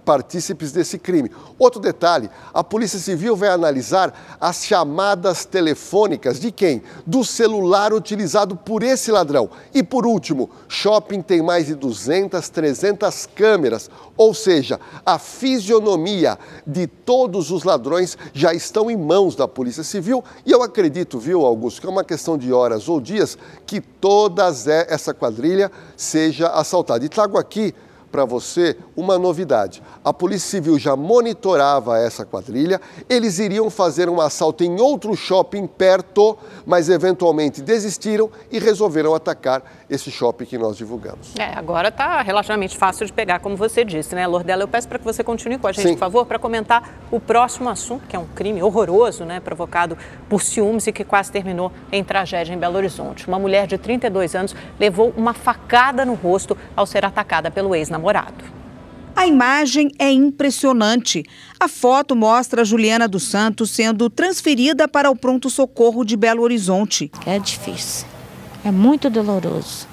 [SPEAKER 25] partícipes desse crime. Outro detalhe, a Polícia Civil vai analisar as chamadas telefônicas de quem? Do celular utilizado por esse ladrão. E por último, shopping tem mais de 200, 300 câmeras, ou seja, a fisionomia de todos os ladrões já estão em mãos da Polícia Civil e eu acredito, viu, Augusto, que é uma questão de horas ou dias que toda essa quadrilha seja assaltada. E trago aqui para você uma novidade. A Polícia Civil já monitorava essa quadrilha, eles iriam fazer um assalto em outro shopping perto, mas eventualmente desistiram e resolveram atacar esse shopping que nós divulgamos.
[SPEAKER 2] Agora está relativamente fácil de pegar, como você disse, né, Lordela? Eu peço para que você continue com a gente, por favor, para comentar o próximo assunto, que é um crime horroroso, né, provocado por ciúmes e que quase terminou em tragédia em Belo Horizonte. Uma mulher de 32 anos levou uma facada no rosto ao ser atacada pelo ex-namorado.
[SPEAKER 5] A imagem é impressionante. A foto mostra a Juliana dos Santos sendo transferida para o pronto-socorro de Belo Horizonte.
[SPEAKER 24] É difícil, é muito doloroso.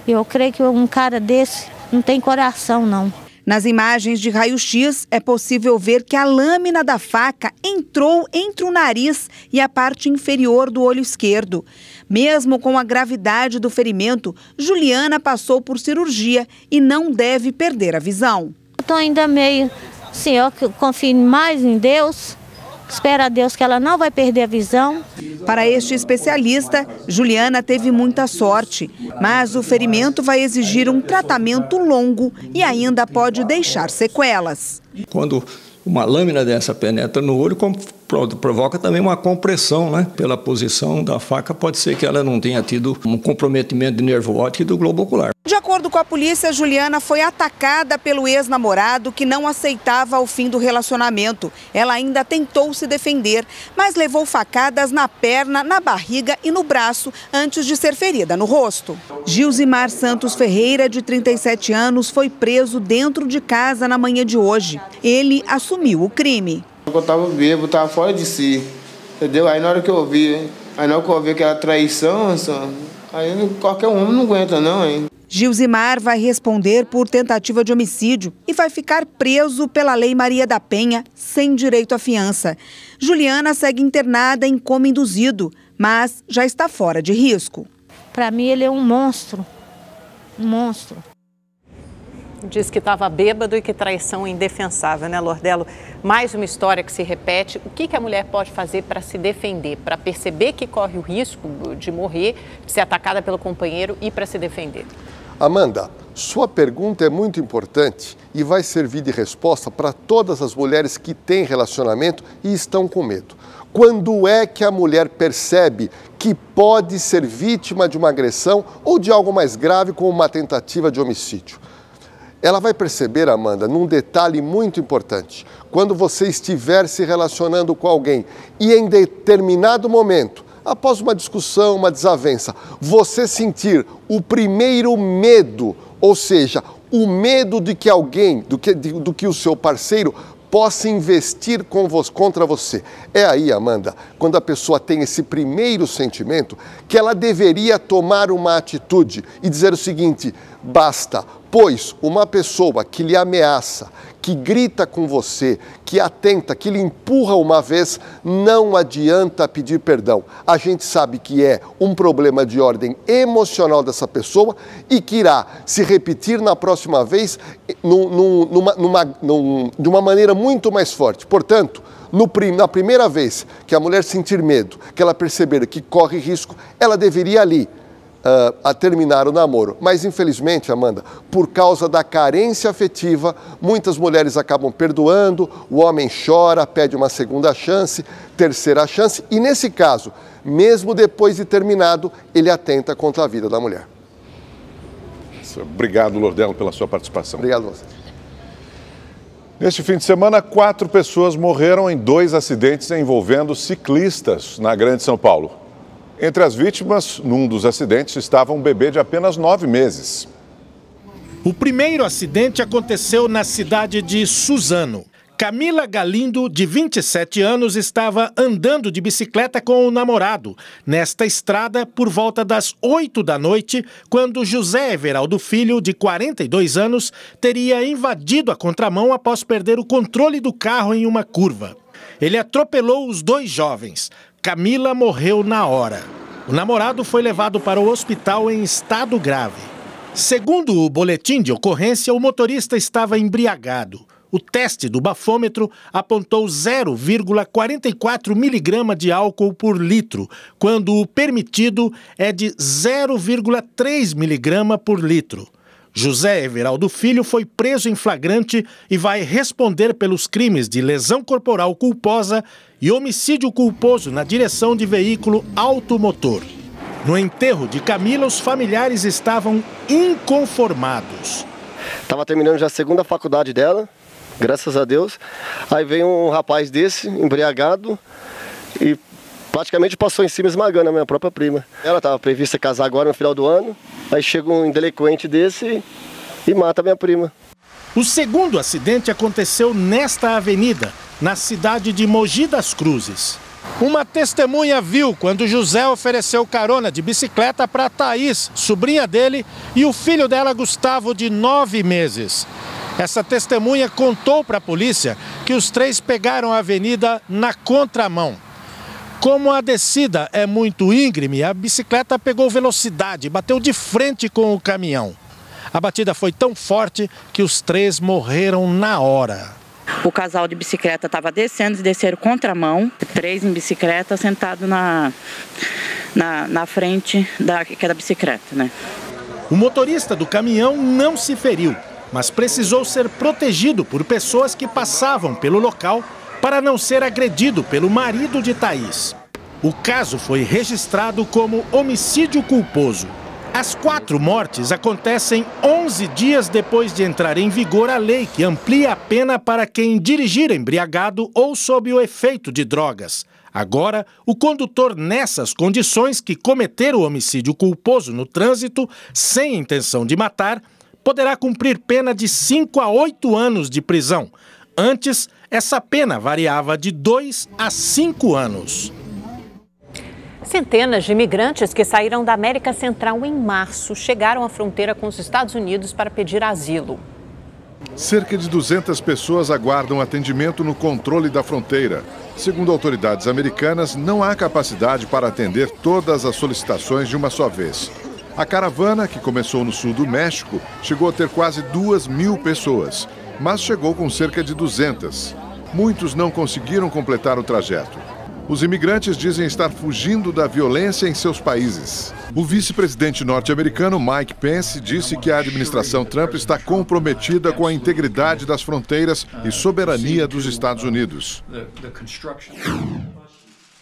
[SPEAKER 24] Eu creio que um cara desse não tem coração, não.
[SPEAKER 5] Nas imagens de raio-x, é possível ver que a lâmina da faca entrou entre o nariz e a parte inferior do olho esquerdo. Mesmo com a gravidade do ferimento, Juliana passou por cirurgia e não deve perder a visão.
[SPEAKER 24] Estou ainda meio, assim, eu confio mais em Deus, espero a Deus que ela não vai perder a visão.
[SPEAKER 5] Para este especialista, Juliana teve muita sorte, mas o ferimento vai exigir um tratamento longo e ainda pode deixar sequelas.
[SPEAKER 6] Quando uma lâmina dessa penetra no olho, provoca também uma compressão, né? Pela posição da faca, pode ser que ela não tenha tido um comprometimento de nervo óptico e do globo ocular.
[SPEAKER 5] De acordo com a polícia, Juliana foi atacada pelo ex-namorado que não aceitava o fim do relacionamento. Ela ainda tentou se defender, mas levou facadas na perna, na barriga e no braço antes de ser ferida no rosto. Gilzimar Santos Ferreira, de 37 anos, foi preso dentro de casa na manhã de hoje. Ele assumiu o crime.
[SPEAKER 7] Eu estava bêbado, estava fora de si, entendeu? Aí na hora que eu vi, aquela traição, aí qualquer homem não aguenta não, hein?
[SPEAKER 5] Gilzimar vai responder por tentativa de homicídio e vai ficar preso pela Lei Maria da Penha, sem direito à fiança. Juliana segue internada em coma induzido, mas já está fora de risco.
[SPEAKER 24] Para mim ele é um monstro, um monstro.
[SPEAKER 2] Diz que estava bêbado e que traição indefensável, né, Lordelo? Mais uma história que se repete. O que a mulher pode fazer para se defender, para perceber que corre o risco de morrer, de ser atacada pelo companheiro e para se defender?
[SPEAKER 25] Amanda, sua pergunta é muito importante e vai servir de resposta para todas as mulheres que têm relacionamento e estão com medo. Quando é que a mulher percebe que pode ser vítima de uma agressão ou de algo mais grave, como uma tentativa de homicídio? Ela vai perceber, Amanda, num detalhe muito importante. Quando você estiver se relacionando com alguém e em determinado momento, após uma discussão, uma desavença, você sentir o primeiro medo, ou seja, o medo de que alguém, do que o seu parceiro possa investir contra você. É aí, Amanda, quando a pessoa tem esse primeiro sentimento, que ela deveria tomar uma atitude e dizer o seguinte: basta, pois uma pessoa que lhe ameaça, que grita com você, que atenta, que lhe empurra uma vez, não adianta pedir perdão. A gente sabe que é um problema de ordem emocional dessa pessoa e que irá se repetir na próxima vez de uma maneira muito mais forte. Portanto, na primeira vez que a mulher sentir medo, que ela perceber que corre risco, ela deveria ali a terminar o namoro. Mas, infelizmente, Amanda, por causa da carência afetiva, muitas mulheres acabam perdoando, o homem chora, pede uma segunda chance, terceira chance, e nesse caso, mesmo depois de terminado, ele atenta contra a vida da mulher.
[SPEAKER 1] Obrigado, Lordelo, pela sua participação.
[SPEAKER 25] Obrigado a você.
[SPEAKER 1] Neste fim de semana, 4 pessoas morreram em 2 acidentes envolvendo ciclistas na Grande São Paulo. Entre as vítimas, num dos acidentes, estava um bebê de apenas 9 meses.
[SPEAKER 8] O primeiro acidente aconteceu na cidade de Suzano. Camila Galindo, de 27 anos, estava andando de bicicleta com o namorado nesta estrada por volta das 8 da noite, quando José Everaldo Filho, de 42 anos, teria invadido a contramão após perder o controle do carro em uma curva. Ele atropelou os 2 jovens. Camila morreu na hora. O namorado foi levado para o hospital em estado grave. Segundo o boletim de ocorrência, o motorista estava embriagado. O teste do bafômetro apontou 0,44 miligrama de álcool por litro, quando o permitido é de 0,3 miligrama por litro. José Everaldo Filho foi preso em flagrante e vai responder pelos crimes de lesão corporal culposa e homicídio culposo na direção de veículo automotor. No enterro de Camila, os familiares estavam inconformados.
[SPEAKER 9] Estava terminando já a segunda faculdade dela, graças a Deus. Aí veio um rapaz desse, embriagado, e praticamente passou em cima esmagando a minha própria prima. Ela estava prevista casar agora no final do ano, aí chega um delinquente desse e mata a minha prima.
[SPEAKER 8] O segundo acidente aconteceu nesta avenida, na cidade de Mogi das Cruzes. Uma testemunha viu quando José ofereceu carona de bicicleta para Thaís, sobrinha dele, e o filho dela, Gustavo, de 9 meses. Essa testemunha contou para a polícia que os três pegaram a avenida na contramão. Como a descida é muito íngreme, a bicicleta pegou velocidade e bateu de frente com o caminhão. A batida foi tão forte que os três morreram na hora.
[SPEAKER 10] O casal de bicicleta estava descendo e desceram contramão, 3 em bicicleta sentados na frente da bicicleta, né?
[SPEAKER 8] O motorista do caminhão não se feriu, mas precisou ser protegido por pessoas que passavam pelo local para não ser agredido pelo marido de Thaís. O caso foi registrado como homicídio culposo. As 4 mortes acontecem 11 dias depois de entrar em vigor a lei que amplia a pena para quem dirigir embriagado ou sob o efeito de drogas. Agora, o condutor nessas condições que cometer o homicídio culposo no trânsito, sem intenção de matar, poderá cumprir pena de 5 a 8 anos de prisão. Antes, essa pena variava de 2 a 5 anos.
[SPEAKER 2] Centenas de imigrantes que saíram da América Central em março chegaram à fronteira com os Estados Unidos para pedir asilo.
[SPEAKER 3] Cerca de 200 pessoas aguardam atendimento no controle da fronteira. Segundo autoridades americanas, não há capacidade para atender todas as solicitações de uma só vez. A caravana, que começou no sul do México, chegou a ter quase 2.000 pessoas, mas chegou com cerca de 200. Muitos não conseguiram completar o trajeto. Os imigrantes dizem estar fugindo da violência em seus países. O vice-presidente norte-americano Mike Pence disse que a administração Trump está comprometida com a integridade das fronteiras e soberania dos Estados Unidos.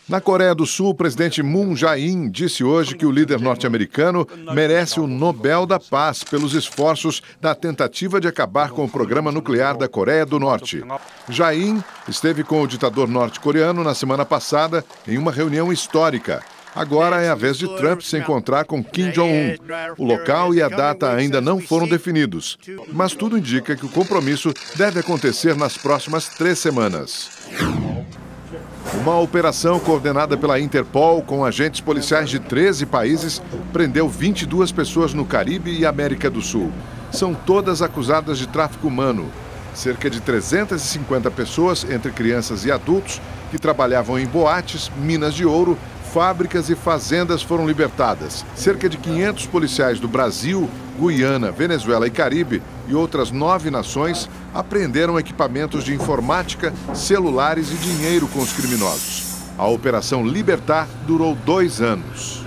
[SPEAKER 3] Na Coreia do Sul, o presidente Moon Jae-in disse hoje que o líder norte-americano merece o Nobel da Paz pelos esforços na tentativa de acabar com o programa nuclear da Coreia do Norte. Jae-in esteve com o ditador norte-coreano na semana passada em uma reunião histórica. Agora é a vez de Trump se encontrar com Kim Jong-un. O local e a data ainda não foram definidos, mas tudo indica que o compromisso deve acontecer nas próximas 3 semanas. Uma operação coordenada pela Interpol com agentes policiais de 13 países prendeu 22 pessoas no Caribe e América do Sul. São todas acusadas de tráfico humano. Cerca de 350 pessoas, entre crianças e adultos, que trabalhavam em boates, minas de ouro, fábricas e fazendas foram libertadas. Cerca de 500 policiais do Brasil, Guiana, Venezuela e Caribe e outras 9 nações apreenderam equipamentos de informática, celulares e dinheiro com os criminosos. A Operação Libertar durou 2 anos.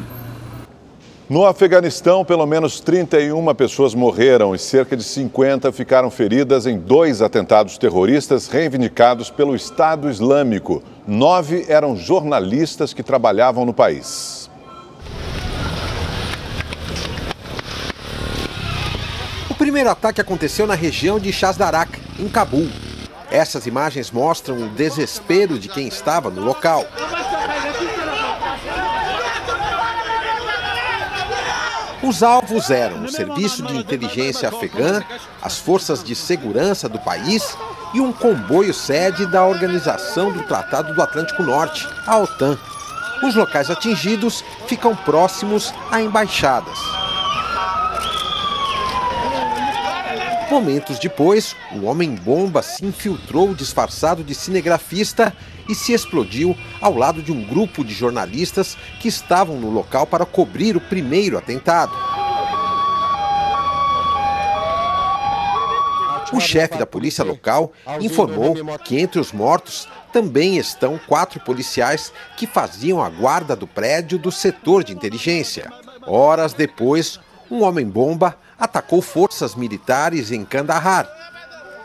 [SPEAKER 1] No Afeganistão, pelo menos 31 pessoas morreram e cerca de 50 ficaram feridas em 2 atentados terroristas reivindicados pelo Estado Islâmico. 9 eram jornalistas que trabalhavam no país.
[SPEAKER 11] O primeiro ataque aconteceu na região de Shazdarak, em Cabul. Essas imagens mostram o desespero de quem estava no local. Os alvos eram o Serviço de Inteligência Afegã, as forças de segurança do país e um comboio sede da Organização do Tratado do Atlântico Norte, a OTAN. Os locais atingidos ficam próximos a embaixadas. Momentos depois, um homem-bomba se infiltrou disfarçado de cinegrafista e se explodiu ao lado de um grupo de jornalistas que estavam no local para cobrir o primeiro atentado. O chefe da polícia local informou que entre os mortos também estão 4 policiais que faziam a guarda do prédio do setor de inteligência. Horas depois, um homem-bomba atacou forças militares em Kandahar.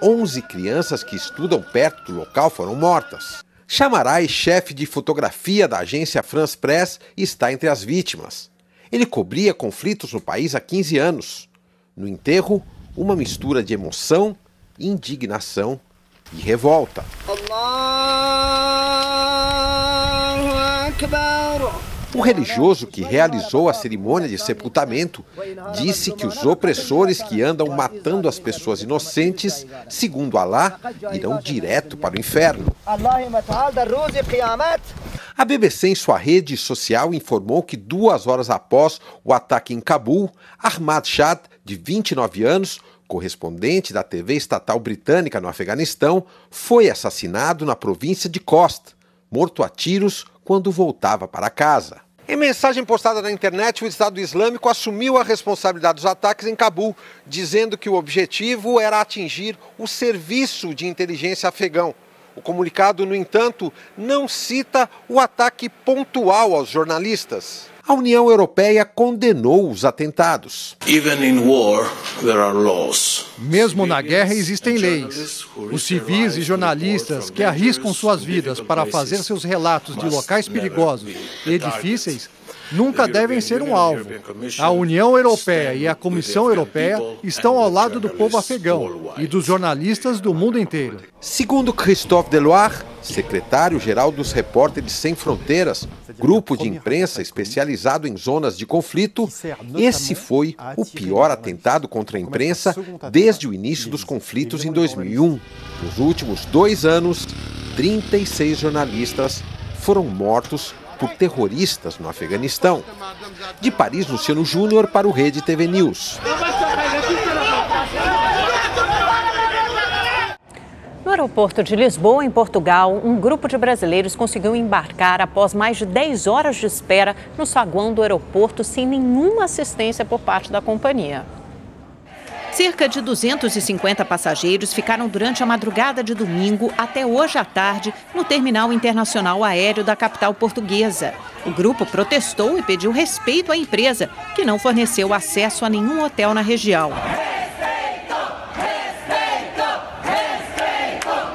[SPEAKER 11] 11 crianças que estudam perto do local foram mortas. Chamarai, chefe de fotografia da agência France Press, está entre as vítimas. Ele cobria conflitos no país há 15 anos. No enterro, uma mistura de emoção, indignação e revolta. O religioso que realizou a cerimônia de sepultamento disse que os opressores que andam matando as pessoas inocentes, segundo Alá, irão direto para o inferno. A BBC, em sua rede social, informou que 2 horas após o ataque em Cabul, Ahmad Shah, de 29 anos, correspondente da TV estatal britânica no Afeganistão, foi assassinado na província de Khost, morto a tiros quando voltava para casa. Em mensagem postada na internet, o Estado Islâmico assumiu a responsabilidade dos ataques em Cabul, dizendo que o objetivo era atingir o serviço de inteligência afegão. O comunicado, no entanto, não cita o ataque pontual aos jornalistas. A União Europeia condenou os atentados.
[SPEAKER 12] Mesmo na guerra existem leis. Os civis e jornalistas que arriscam suas vidas para fazer seus relatos de locais perigosos e difíceis nunca devem ser um alvo. A União Europeia e a Comissão Europeia estão ao lado do povo afegão e dos jornalistas do mundo inteiro.
[SPEAKER 11] Segundo Christophe Deloire, secretário-geral dos Repórteres Sem Fronteiras, grupo de imprensa especializado em zonas de conflito, esse foi o pior atentado contra a imprensa desde o início dos conflitos em 2001. Nos últimos 2 anos, 36 jornalistas foram mortos por terroristas no Afeganistão. De Paris, Luciano Júnior para o Rede TV News.
[SPEAKER 2] No aeroporto de Lisboa, em Portugal, um grupo de brasileiros conseguiu embarcar após mais de 10 horas de espera no saguão do aeroporto sem nenhuma assistência por parte da companhia. Cerca de 250 passageiros ficaram durante a madrugada de domingo até hoje à tarde no terminal internacional aéreo da capital portuguesa. O grupo protestou e pediu respeito à empresa, que não forneceu acesso a nenhum hotel na região.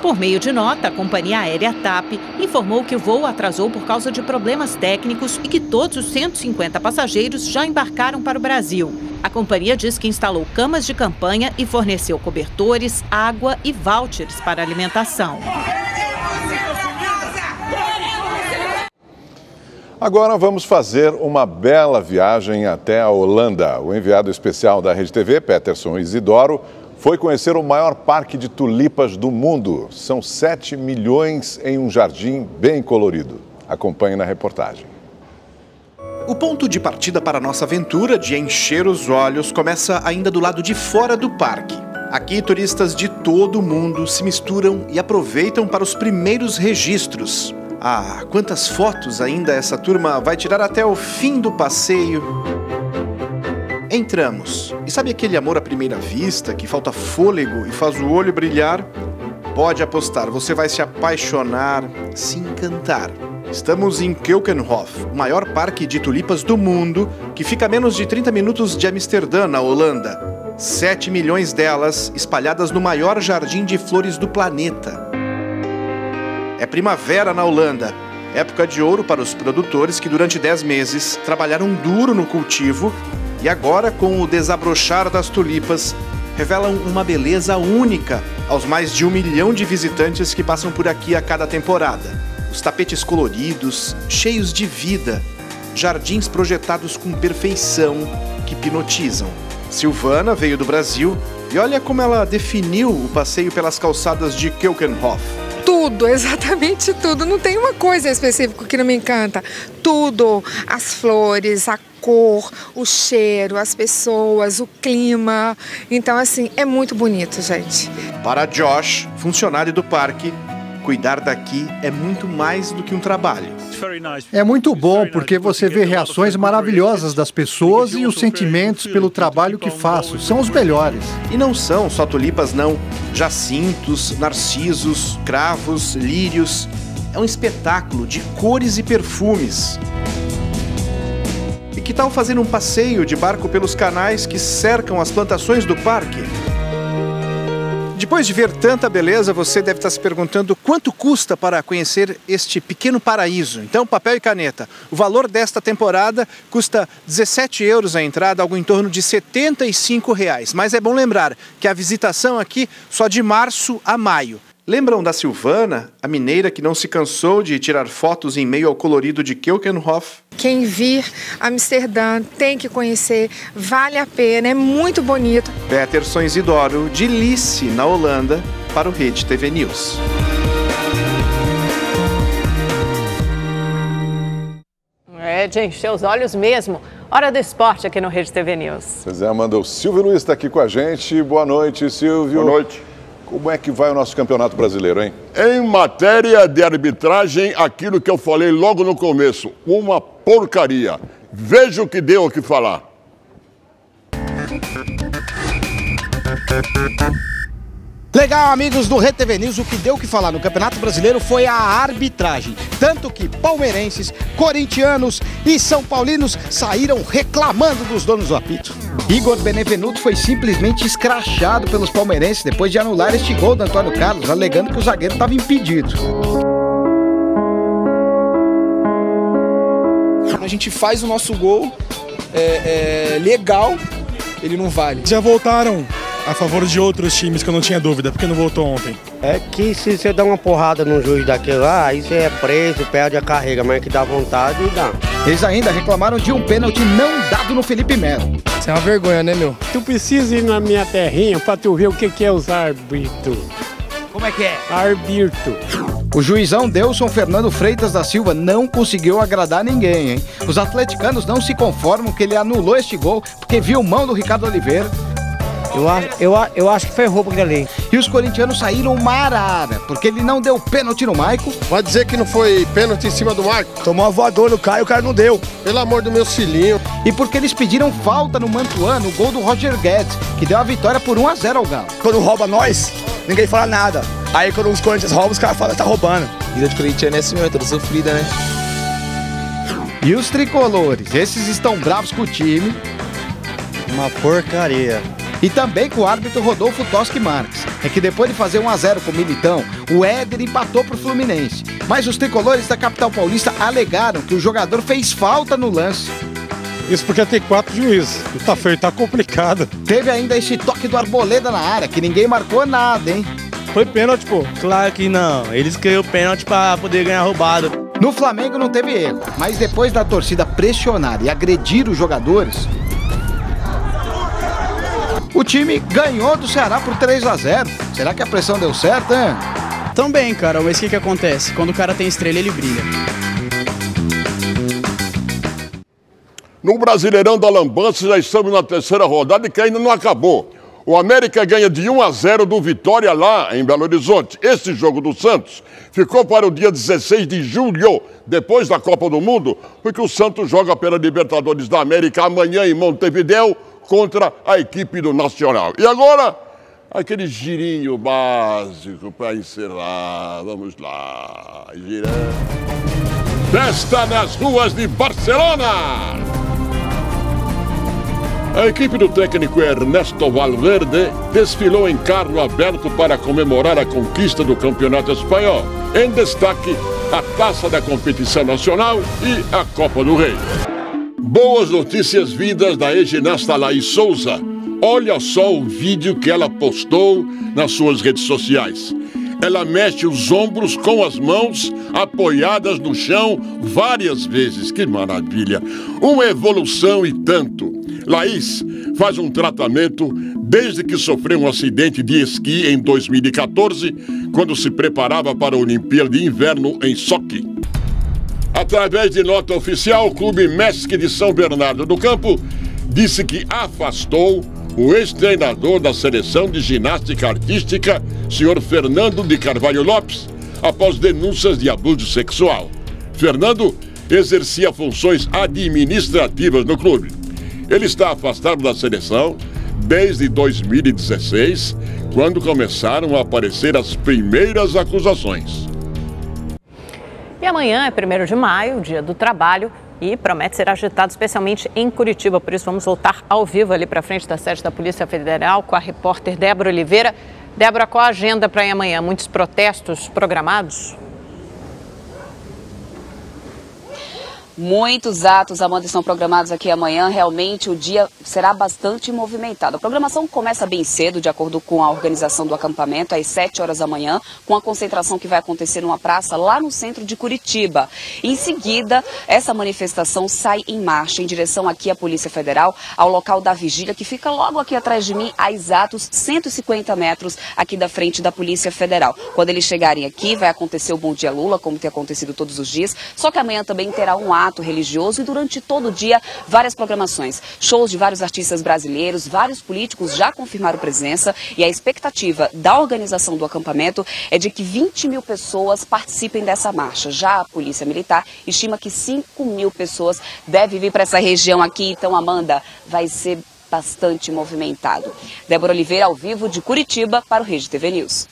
[SPEAKER 2] Por meio de nota, a companhia aérea TAP informou que o voo atrasou por causa de problemas técnicos e que todos os 150 passageiros já embarcaram para o Brasil. A companhia diz que instalou camas de campanha e forneceu cobertores, água e vouchers para alimentação.
[SPEAKER 1] Agora vamos fazer uma bela viagem até a Holanda. O enviado especial da Rede TV, Peterson Isidoro, foi conhecer o maior parque de tulipas do mundo. São 7 milhões em um jardim bem colorido. Acompanhe na reportagem.
[SPEAKER 13] O ponto de partida para a nossa aventura de encher os olhos começa ainda do lado de fora do parque. Aqui, turistas de todo o mundo se misturam e aproveitam para os primeiros registros. Ah, quantas fotos ainda essa turma vai tirar até o fim do passeio. Entramos. E sabe aquele amor à primeira vista, que falta fôlego e faz o olho brilhar? Pode apostar, você vai se apaixonar, se encantar. Estamos em Keukenhof, o maior parque de tulipas do mundo, que fica a menos de 30 minutos de Amsterdã, na Holanda. 7 milhões delas espalhadas no maior jardim de flores do planeta. É primavera na Holanda, época de ouro para os produtores que durante 10 meses trabalharam duro no cultivo e agora, com o desabrochar das tulipas, revelam uma beleza única aos mais de 1 milhão de visitantes que passam por aqui a cada temporada. Os tapetes coloridos, cheios de vida, jardins projetados com perfeição que hipnotizam. Silvana veio do Brasil e olha como ela definiu o passeio pelas calçadas de Keukenhof.
[SPEAKER 14] Tudo, exatamente tudo. Não tem uma coisa específica que não me encanta. Tudo, as flores, a cor, o cheiro, as pessoas, o clima. Então, assim, é muito bonito, gente.
[SPEAKER 13] Para Josh, funcionário do parque, cuidar daqui é muito mais do que um trabalho.
[SPEAKER 12] É muito bom porque você vê reações maravilhosas das pessoas e os sentimentos pelo trabalho que faço. São os melhores.
[SPEAKER 13] E não são só tulipas, não. Jacintos, narcisos, cravos, lírios. É um espetáculo de cores e perfumes. E que tal fazer um passeio de barco pelos canais que cercam as plantações do parque? Depois de ver tanta beleza, você deve estar se perguntando quanto custa para conhecer este pequeno paraíso. Então, papel e caneta. O valor desta temporada custa 17 euros a entrada, algo em torno de R$ 75. Mas é bom lembrar que a visitação aqui só de março a maio. Lembram da Silvana, a mineira que não se cansou de tirar fotos em meio ao colorido de Keukenhof?
[SPEAKER 14] Quem vir Amsterdã tem que conhecer, vale a pena, é muito bonito.
[SPEAKER 13] Peterson Isidoro, de Lice, na Holanda, para o Rede TV News.
[SPEAKER 2] É de encher os olhos mesmo. Hora do esporte aqui no Rede TV News.
[SPEAKER 1] Pois é, Amanda, o Silvio Luiz está aqui com a gente. Boa noite, Silvio.
[SPEAKER 15] Boa noite.
[SPEAKER 1] Como é que vai o nosso campeonato brasileiro, hein?
[SPEAKER 15] Em matéria de arbitragem, aquilo que eu falei logo no começo, uma porcaria. Veja o que deu o que falar.
[SPEAKER 16] Legal, amigos do Rede TV News, o que deu o que falar no Campeonato Brasileiro foi a arbitragem. Tanto que palmeirenses, corintianos e são paulinos saíram reclamando dos donos do apito. Igor Benevenuto foi simplesmente escrachado pelos palmeirenses depois de anular este gol do Antônio Carlos, alegando que o zagueiro estava impedido.
[SPEAKER 18] Quando a gente faz o nosso gol legal, ele não vale.
[SPEAKER 19] Já voltaram a favor de outros times, que eu não tinha dúvida, porque não voltou ontem.
[SPEAKER 20] É que se você dá uma porrada num juiz daquele lá, aí você é preso, perde a carreira, mas que dá vontade e dá.
[SPEAKER 16] Eles ainda reclamaram de um pênalti não dado no Felipe Melo.
[SPEAKER 18] Isso é uma vergonha, né, meu?
[SPEAKER 26] Tu precisa ir na minha terrinha pra tu ver o que é os árbitros.
[SPEAKER 16] Como é que é?
[SPEAKER 26] Arbitro.
[SPEAKER 16] O juizão Delson Fernando Freitas da Silva não conseguiu agradar ninguém, hein? Os atleticanos não se conformam que ele anulou este gol porque viu mão do Ricardo Oliveira.
[SPEAKER 20] Eu acho que foi roubo aquele ali.
[SPEAKER 16] E os corintianos saíram uma arara, porque ele não deu pênalti no Maico.
[SPEAKER 15] Vai dizer que não foi pênalti em cima do Maico?
[SPEAKER 20] Tomou uma voadora no Caio, o cara não deu.
[SPEAKER 15] Pelo amor do meu filhinho.
[SPEAKER 16] E porque eles pediram falta no Mantuano, o gol do Roger Guedes, que deu a vitória por 1-0 ao Galo.
[SPEAKER 20] Quando rouba nós, ninguém fala nada. Aí quando os Corinthians roubam, os caras falam que tá roubando.
[SPEAKER 18] Vida de corintiano é assim mesmo, é toda sofrida, né?
[SPEAKER 16] E os tricolores, esses estão bravos com o time.
[SPEAKER 20] Uma porcaria.
[SPEAKER 16] E também com o árbitro Rodolfo Toschi Marques. É que depois de fazer 1-0 com o Militão, o Éder empatou pro Fluminense. Mas os tricolores da capital paulista alegaram que o jogador fez falta no lance.
[SPEAKER 19] Isso porque tem 4 juízes. Tá feio, tá complicado.
[SPEAKER 16] Teve ainda esse toque do Arboleda na área, que ninguém marcou nada, hein?
[SPEAKER 19] Foi pênalti, pô.
[SPEAKER 20] Claro que não. Eles criaram pênalti pra poder ganhar roubada.
[SPEAKER 16] No Flamengo não teve erro, mas depois da torcida pressionar e agredir os jogadores, o time ganhou do Ceará por 3-0. Será que a pressão deu certo, hein?
[SPEAKER 18] Também, cara, mas o que acontece? Quando o cara tem estrela, ele brilha.
[SPEAKER 15] No Brasileirão da Lambança já estamos na terceira rodada e que ainda não acabou. O América ganha de 1-0 do Vitória lá em Belo Horizonte. Esse jogo do Santos ficou para o dia 16 de julho, depois da Copa do Mundo, porque o Santos joga pela Libertadores da América amanhã em Montevidéu contra a equipe do Nacional. E agora, aquele girinho básico para encerrar. Vamos lá, girando. Festa nas ruas de Barcelona! A equipe do técnico Ernesto Valverde desfilou em carro aberto para comemorar a conquista do Campeonato Espanhol. Em destaque, a taça da competição nacional e a Copa do Rei. Boas notícias vindas da ex-ginasta Laís Souza. Olha só o vídeo que ela postou nas suas redes sociais. Ela mexe os ombros com as mãos apoiadas no chão várias vezes. Que maravilha! Uma evolução e tanto. Laís faz um tratamento desde que sofreu um acidente de esqui em 2014, quando se preparava para a Olimpíada de Inverno em Sochi. Através de nota oficial, o Clube MESC de São Bernardo do Campo disse que afastou o ex-treinador da seleção de ginástica artística, senhor Fernando de Carvalho Lopes, após denúncias de abuso sexual. Fernando exercia funções administrativas no clube. Ele está afastado da seleção desde 2016, quando começaram a aparecer as primeiras acusações.
[SPEAKER 2] E amanhã é 1º de maio, Dia do Trabalho. e promete ser agitado, especialmente em Curitiba. Por isso, vamos voltar ao vivo ali para frente da sede da Polícia Federal com a repórter Débora Oliveira. Débora, qual a agenda para amanhã? Muitos protestos programados?
[SPEAKER 4] Muitos atos, Amanda, estão programados aqui amanhã. Realmente o dia será bastante movimentado. A programação começa bem cedo, de acordo com a organização do acampamento, às 7 horas da manhã, com a concentração que vai acontecer numa praça lá no centro de Curitiba. Em seguida, essa manifestação sai em marcha em direção aqui à Polícia Federal, ao local da vigília, que fica logo aqui atrás de mim, a exatos 150 metros aqui da frente da Polícia Federal. Quando eles chegarem aqui, vai acontecer o Bom Dia Lula, como tem acontecido todos os dias, só que amanhã também terá um ato religioso e durante todo o dia várias programações. Shows de vários artistas brasileiros, vários políticos já confirmaram presença e a expectativa da organização do acampamento é de que 20 mil pessoas participem dessa marcha. Já a Polícia Militar estima que 5 mil pessoas devem vir para essa região aqui. Então, Amanda, vai ser bastante movimentado. Débora Oliveira, ao vivo de Curitiba, para o Rede TV News.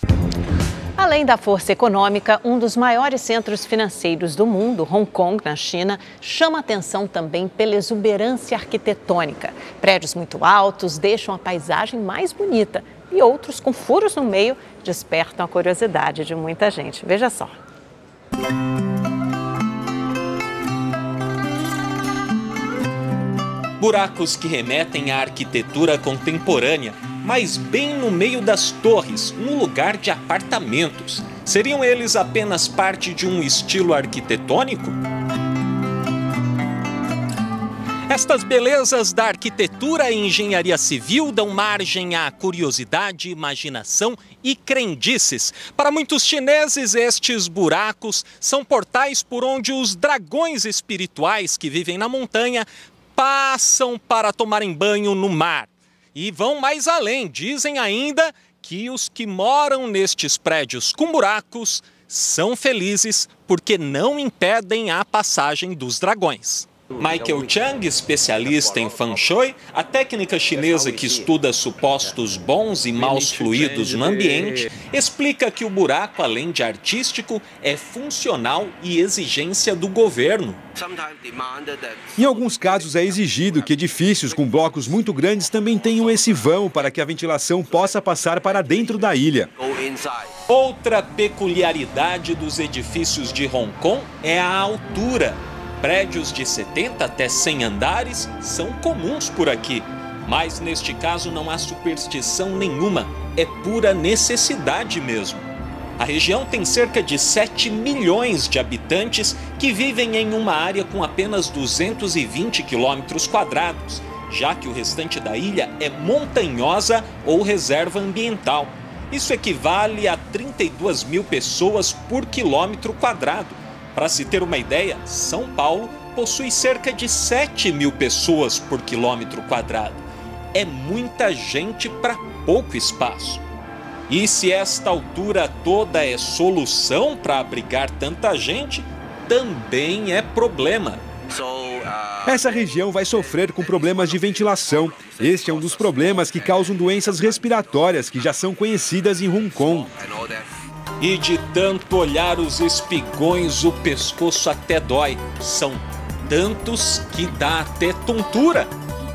[SPEAKER 2] Além da força econômica, um dos maiores centros financeiros do mundo, Hong Kong, na China, chama atenção também pela exuberância arquitetônica. Prédios muito altos deixam a paisagem mais bonita e outros com furos no meio despertam a curiosidade de muita gente. Veja só.
[SPEAKER 6] Buracos que remetem à arquitetura contemporânea, mas bem no meio das torres, um lugar de apartamentos. Seriam eles apenas parte de um estilo arquitetônico? Estas belezas da arquitetura e engenharia civil dão margem à curiosidade, imaginação e crendices. Para muitos chineses, estes buracos são portais por onde os dragões espirituais que vivem na montanha passam para tomarem banho no mar. E vão mais além, dizem ainda que os que moram nestes prédios com buracos são felizes porque não impedem a passagem dos dragões. Michael Chang, especialista em Feng Shui, a técnica chinesa que estuda supostos bons e maus fluidos no ambiente, explica que o buraco, além de artístico, é funcional e exigência do governo.
[SPEAKER 17] Em alguns casos é exigido que edifícios com blocos muito grandes também tenham esse vão para que a ventilação possa passar para dentro da ilha.
[SPEAKER 6] Outra peculiaridade dos edifícios de Hong Kong é a altura. Prédios de 70 até 100 andares são comuns por aqui, mas neste caso não há superstição nenhuma, é pura necessidade mesmo. A região tem cerca de 7 milhões de habitantes que vivem em uma área com apenas 220 quilômetros quadrados, já que o restante da ilha é montanhosa ou reserva ambiental. Isso equivale a 32 mil pessoas por quilômetro quadrado. Para se ter uma ideia, São Paulo possui cerca de 7 mil pessoas por quilômetro quadrado. É muita gente para pouco espaço. E se esta altura toda é solução para abrigar tanta gente, também é problema.
[SPEAKER 17] Essa região vai sofrer com problemas de ventilação. Este é um dos problemas que causam doenças respiratórias que já são conhecidas em Hong Kong.
[SPEAKER 6] E de tanto olhar os espigões, o pescoço até dói. São tantos que dá até tontura.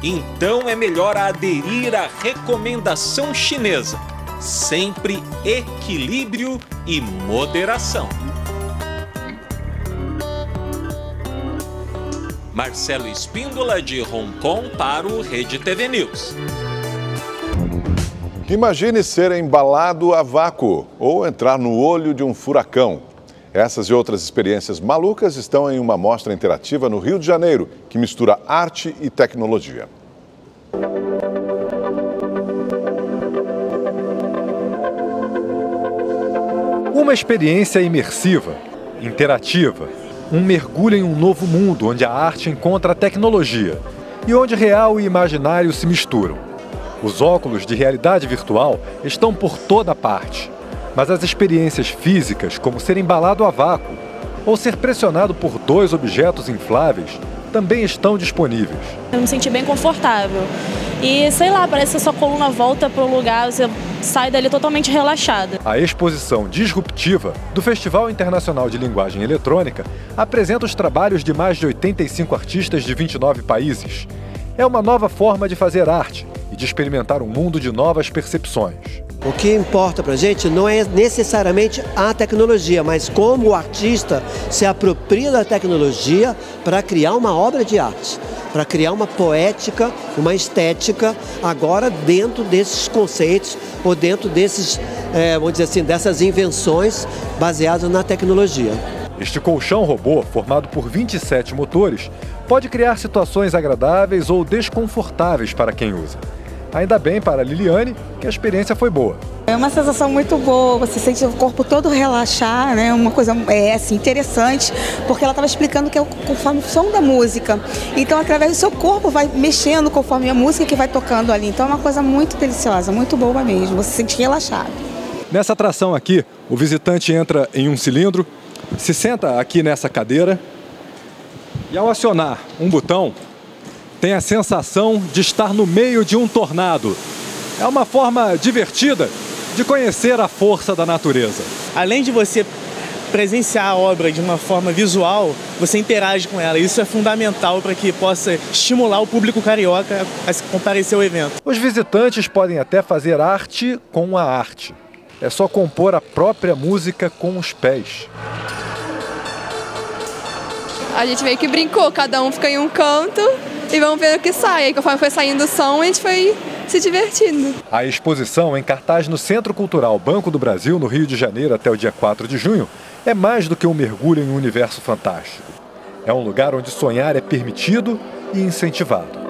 [SPEAKER 6] Então é melhor aderir à recomendação chinesa. Sempre equilíbrio e moderação. Marcelo Espíndola, de Hong Kong, para o Rede TV News.
[SPEAKER 1] Imagine ser embalado a vácuo ou entrar no olho de um furacão. Essas e outras experiências malucas estão em uma mostra interativa no Rio de Janeiro, que mistura arte e tecnologia.
[SPEAKER 21] Uma experiência imersiva, interativa, um mergulho em um novo mundo onde a arte encontra a tecnologia e onde real e imaginário se misturam. Os óculos de realidade virtual estão por toda parte, mas as experiências físicas, como ser embalado a vácuo ou ser pressionado por 2 objetos infláveis, também estão disponíveis.
[SPEAKER 22] Eu me senti bem confortável e, sei lá, parece que a sua coluna volta para o lugar, você
[SPEAKER 5] sai dali totalmente relaxada.
[SPEAKER 21] A exposição disruptiva do Festival Internacional de Linguagem Eletrônica apresenta os trabalhos de mais de 85 artistas de 29 países. É uma nova forma de fazer arte e de experimentar um mundo de novas percepções.
[SPEAKER 7] O que importa para a gente não é necessariamente a tecnologia, mas como o artista se apropria da tecnologia para criar uma obra de arte, para criar uma poética, uma estética, agora dentro desses conceitos ou dentro desses, vamos dizer assim, dessas invenções baseadas na tecnologia.
[SPEAKER 21] Este colchão robô, formado por 27 motores, pode criar situações agradáveis ou desconfortáveis para quem usa. Ainda bem para a Liliane que a experiência foi boa.
[SPEAKER 22] É uma sensação muito boa, você sente o corpo todo relaxar, né? Uma coisa assim, interessante, porque ela estava explicando que é conforme o som da música. Então, através do seu corpo, vai mexendo conforme a música que vai tocando ali. Então, é uma coisa muito deliciosa, muito boa mesmo, você se sente relaxado.
[SPEAKER 21] Nessa atração aqui, o visitante entra em um cilindro, se senta aqui nessa cadeira e, ao acionar um botão, tem a sensação de estar no meio de um tornado. É uma forma divertida de conhecer a força da natureza.
[SPEAKER 23] Além de você presenciar a obra de uma forma visual, você interage com ela. Isso é fundamental para que possa estimular o público carioca a comparecer ao evento.
[SPEAKER 21] Os visitantes podem até fazer arte com a arte. É só compor a própria música com os pés.
[SPEAKER 24] A gente meio que brincou, cada um fica em um canto e vamos ver o que sai. Aí, conforme foi saindo o som, a gente foi se divertindo.
[SPEAKER 21] A exposição, em cartaz no Centro Cultural Banco do Brasil, no Rio de Janeiro, até o dia 4 de junho, é mais do que um mergulho em um universo fantástico. É um lugar onde sonhar é permitido e incentivado.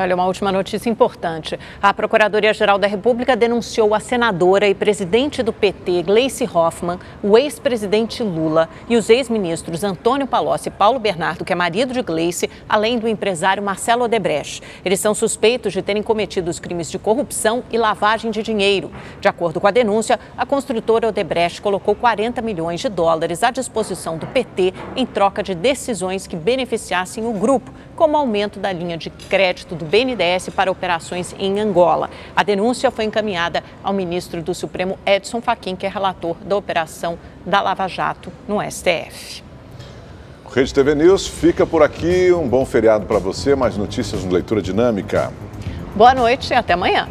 [SPEAKER 2] Olha, uma última notícia importante. A Procuradoria-Geral da República denunciou a senadora e presidente do PT, Gleice Hoffmann, o ex-presidente Lula e os ex-ministros Antônio Palocci e Paulo Bernardo, que é marido de Gleice, além do empresário Marcelo Odebrecht. Eles são suspeitos de terem cometido os crimes de corrupção e lavagem de dinheiro. De acordo com a denúncia, a construtora Odebrecht colocou 40 milhões de dólares à disposição do PT em troca de decisões que beneficiassem o grupo, como aumento da linha de crédito do BNDES para operações em Angola. A denúncia foi encaminhada ao ministro do Supremo, Edson Fachin, que é relator da operação da Lava Jato no STF.
[SPEAKER 1] O Rede TV News fica por aqui. Um bom feriado para você. Mais notícias no Leitura Dinâmica.
[SPEAKER 2] Boa noite e até amanhã.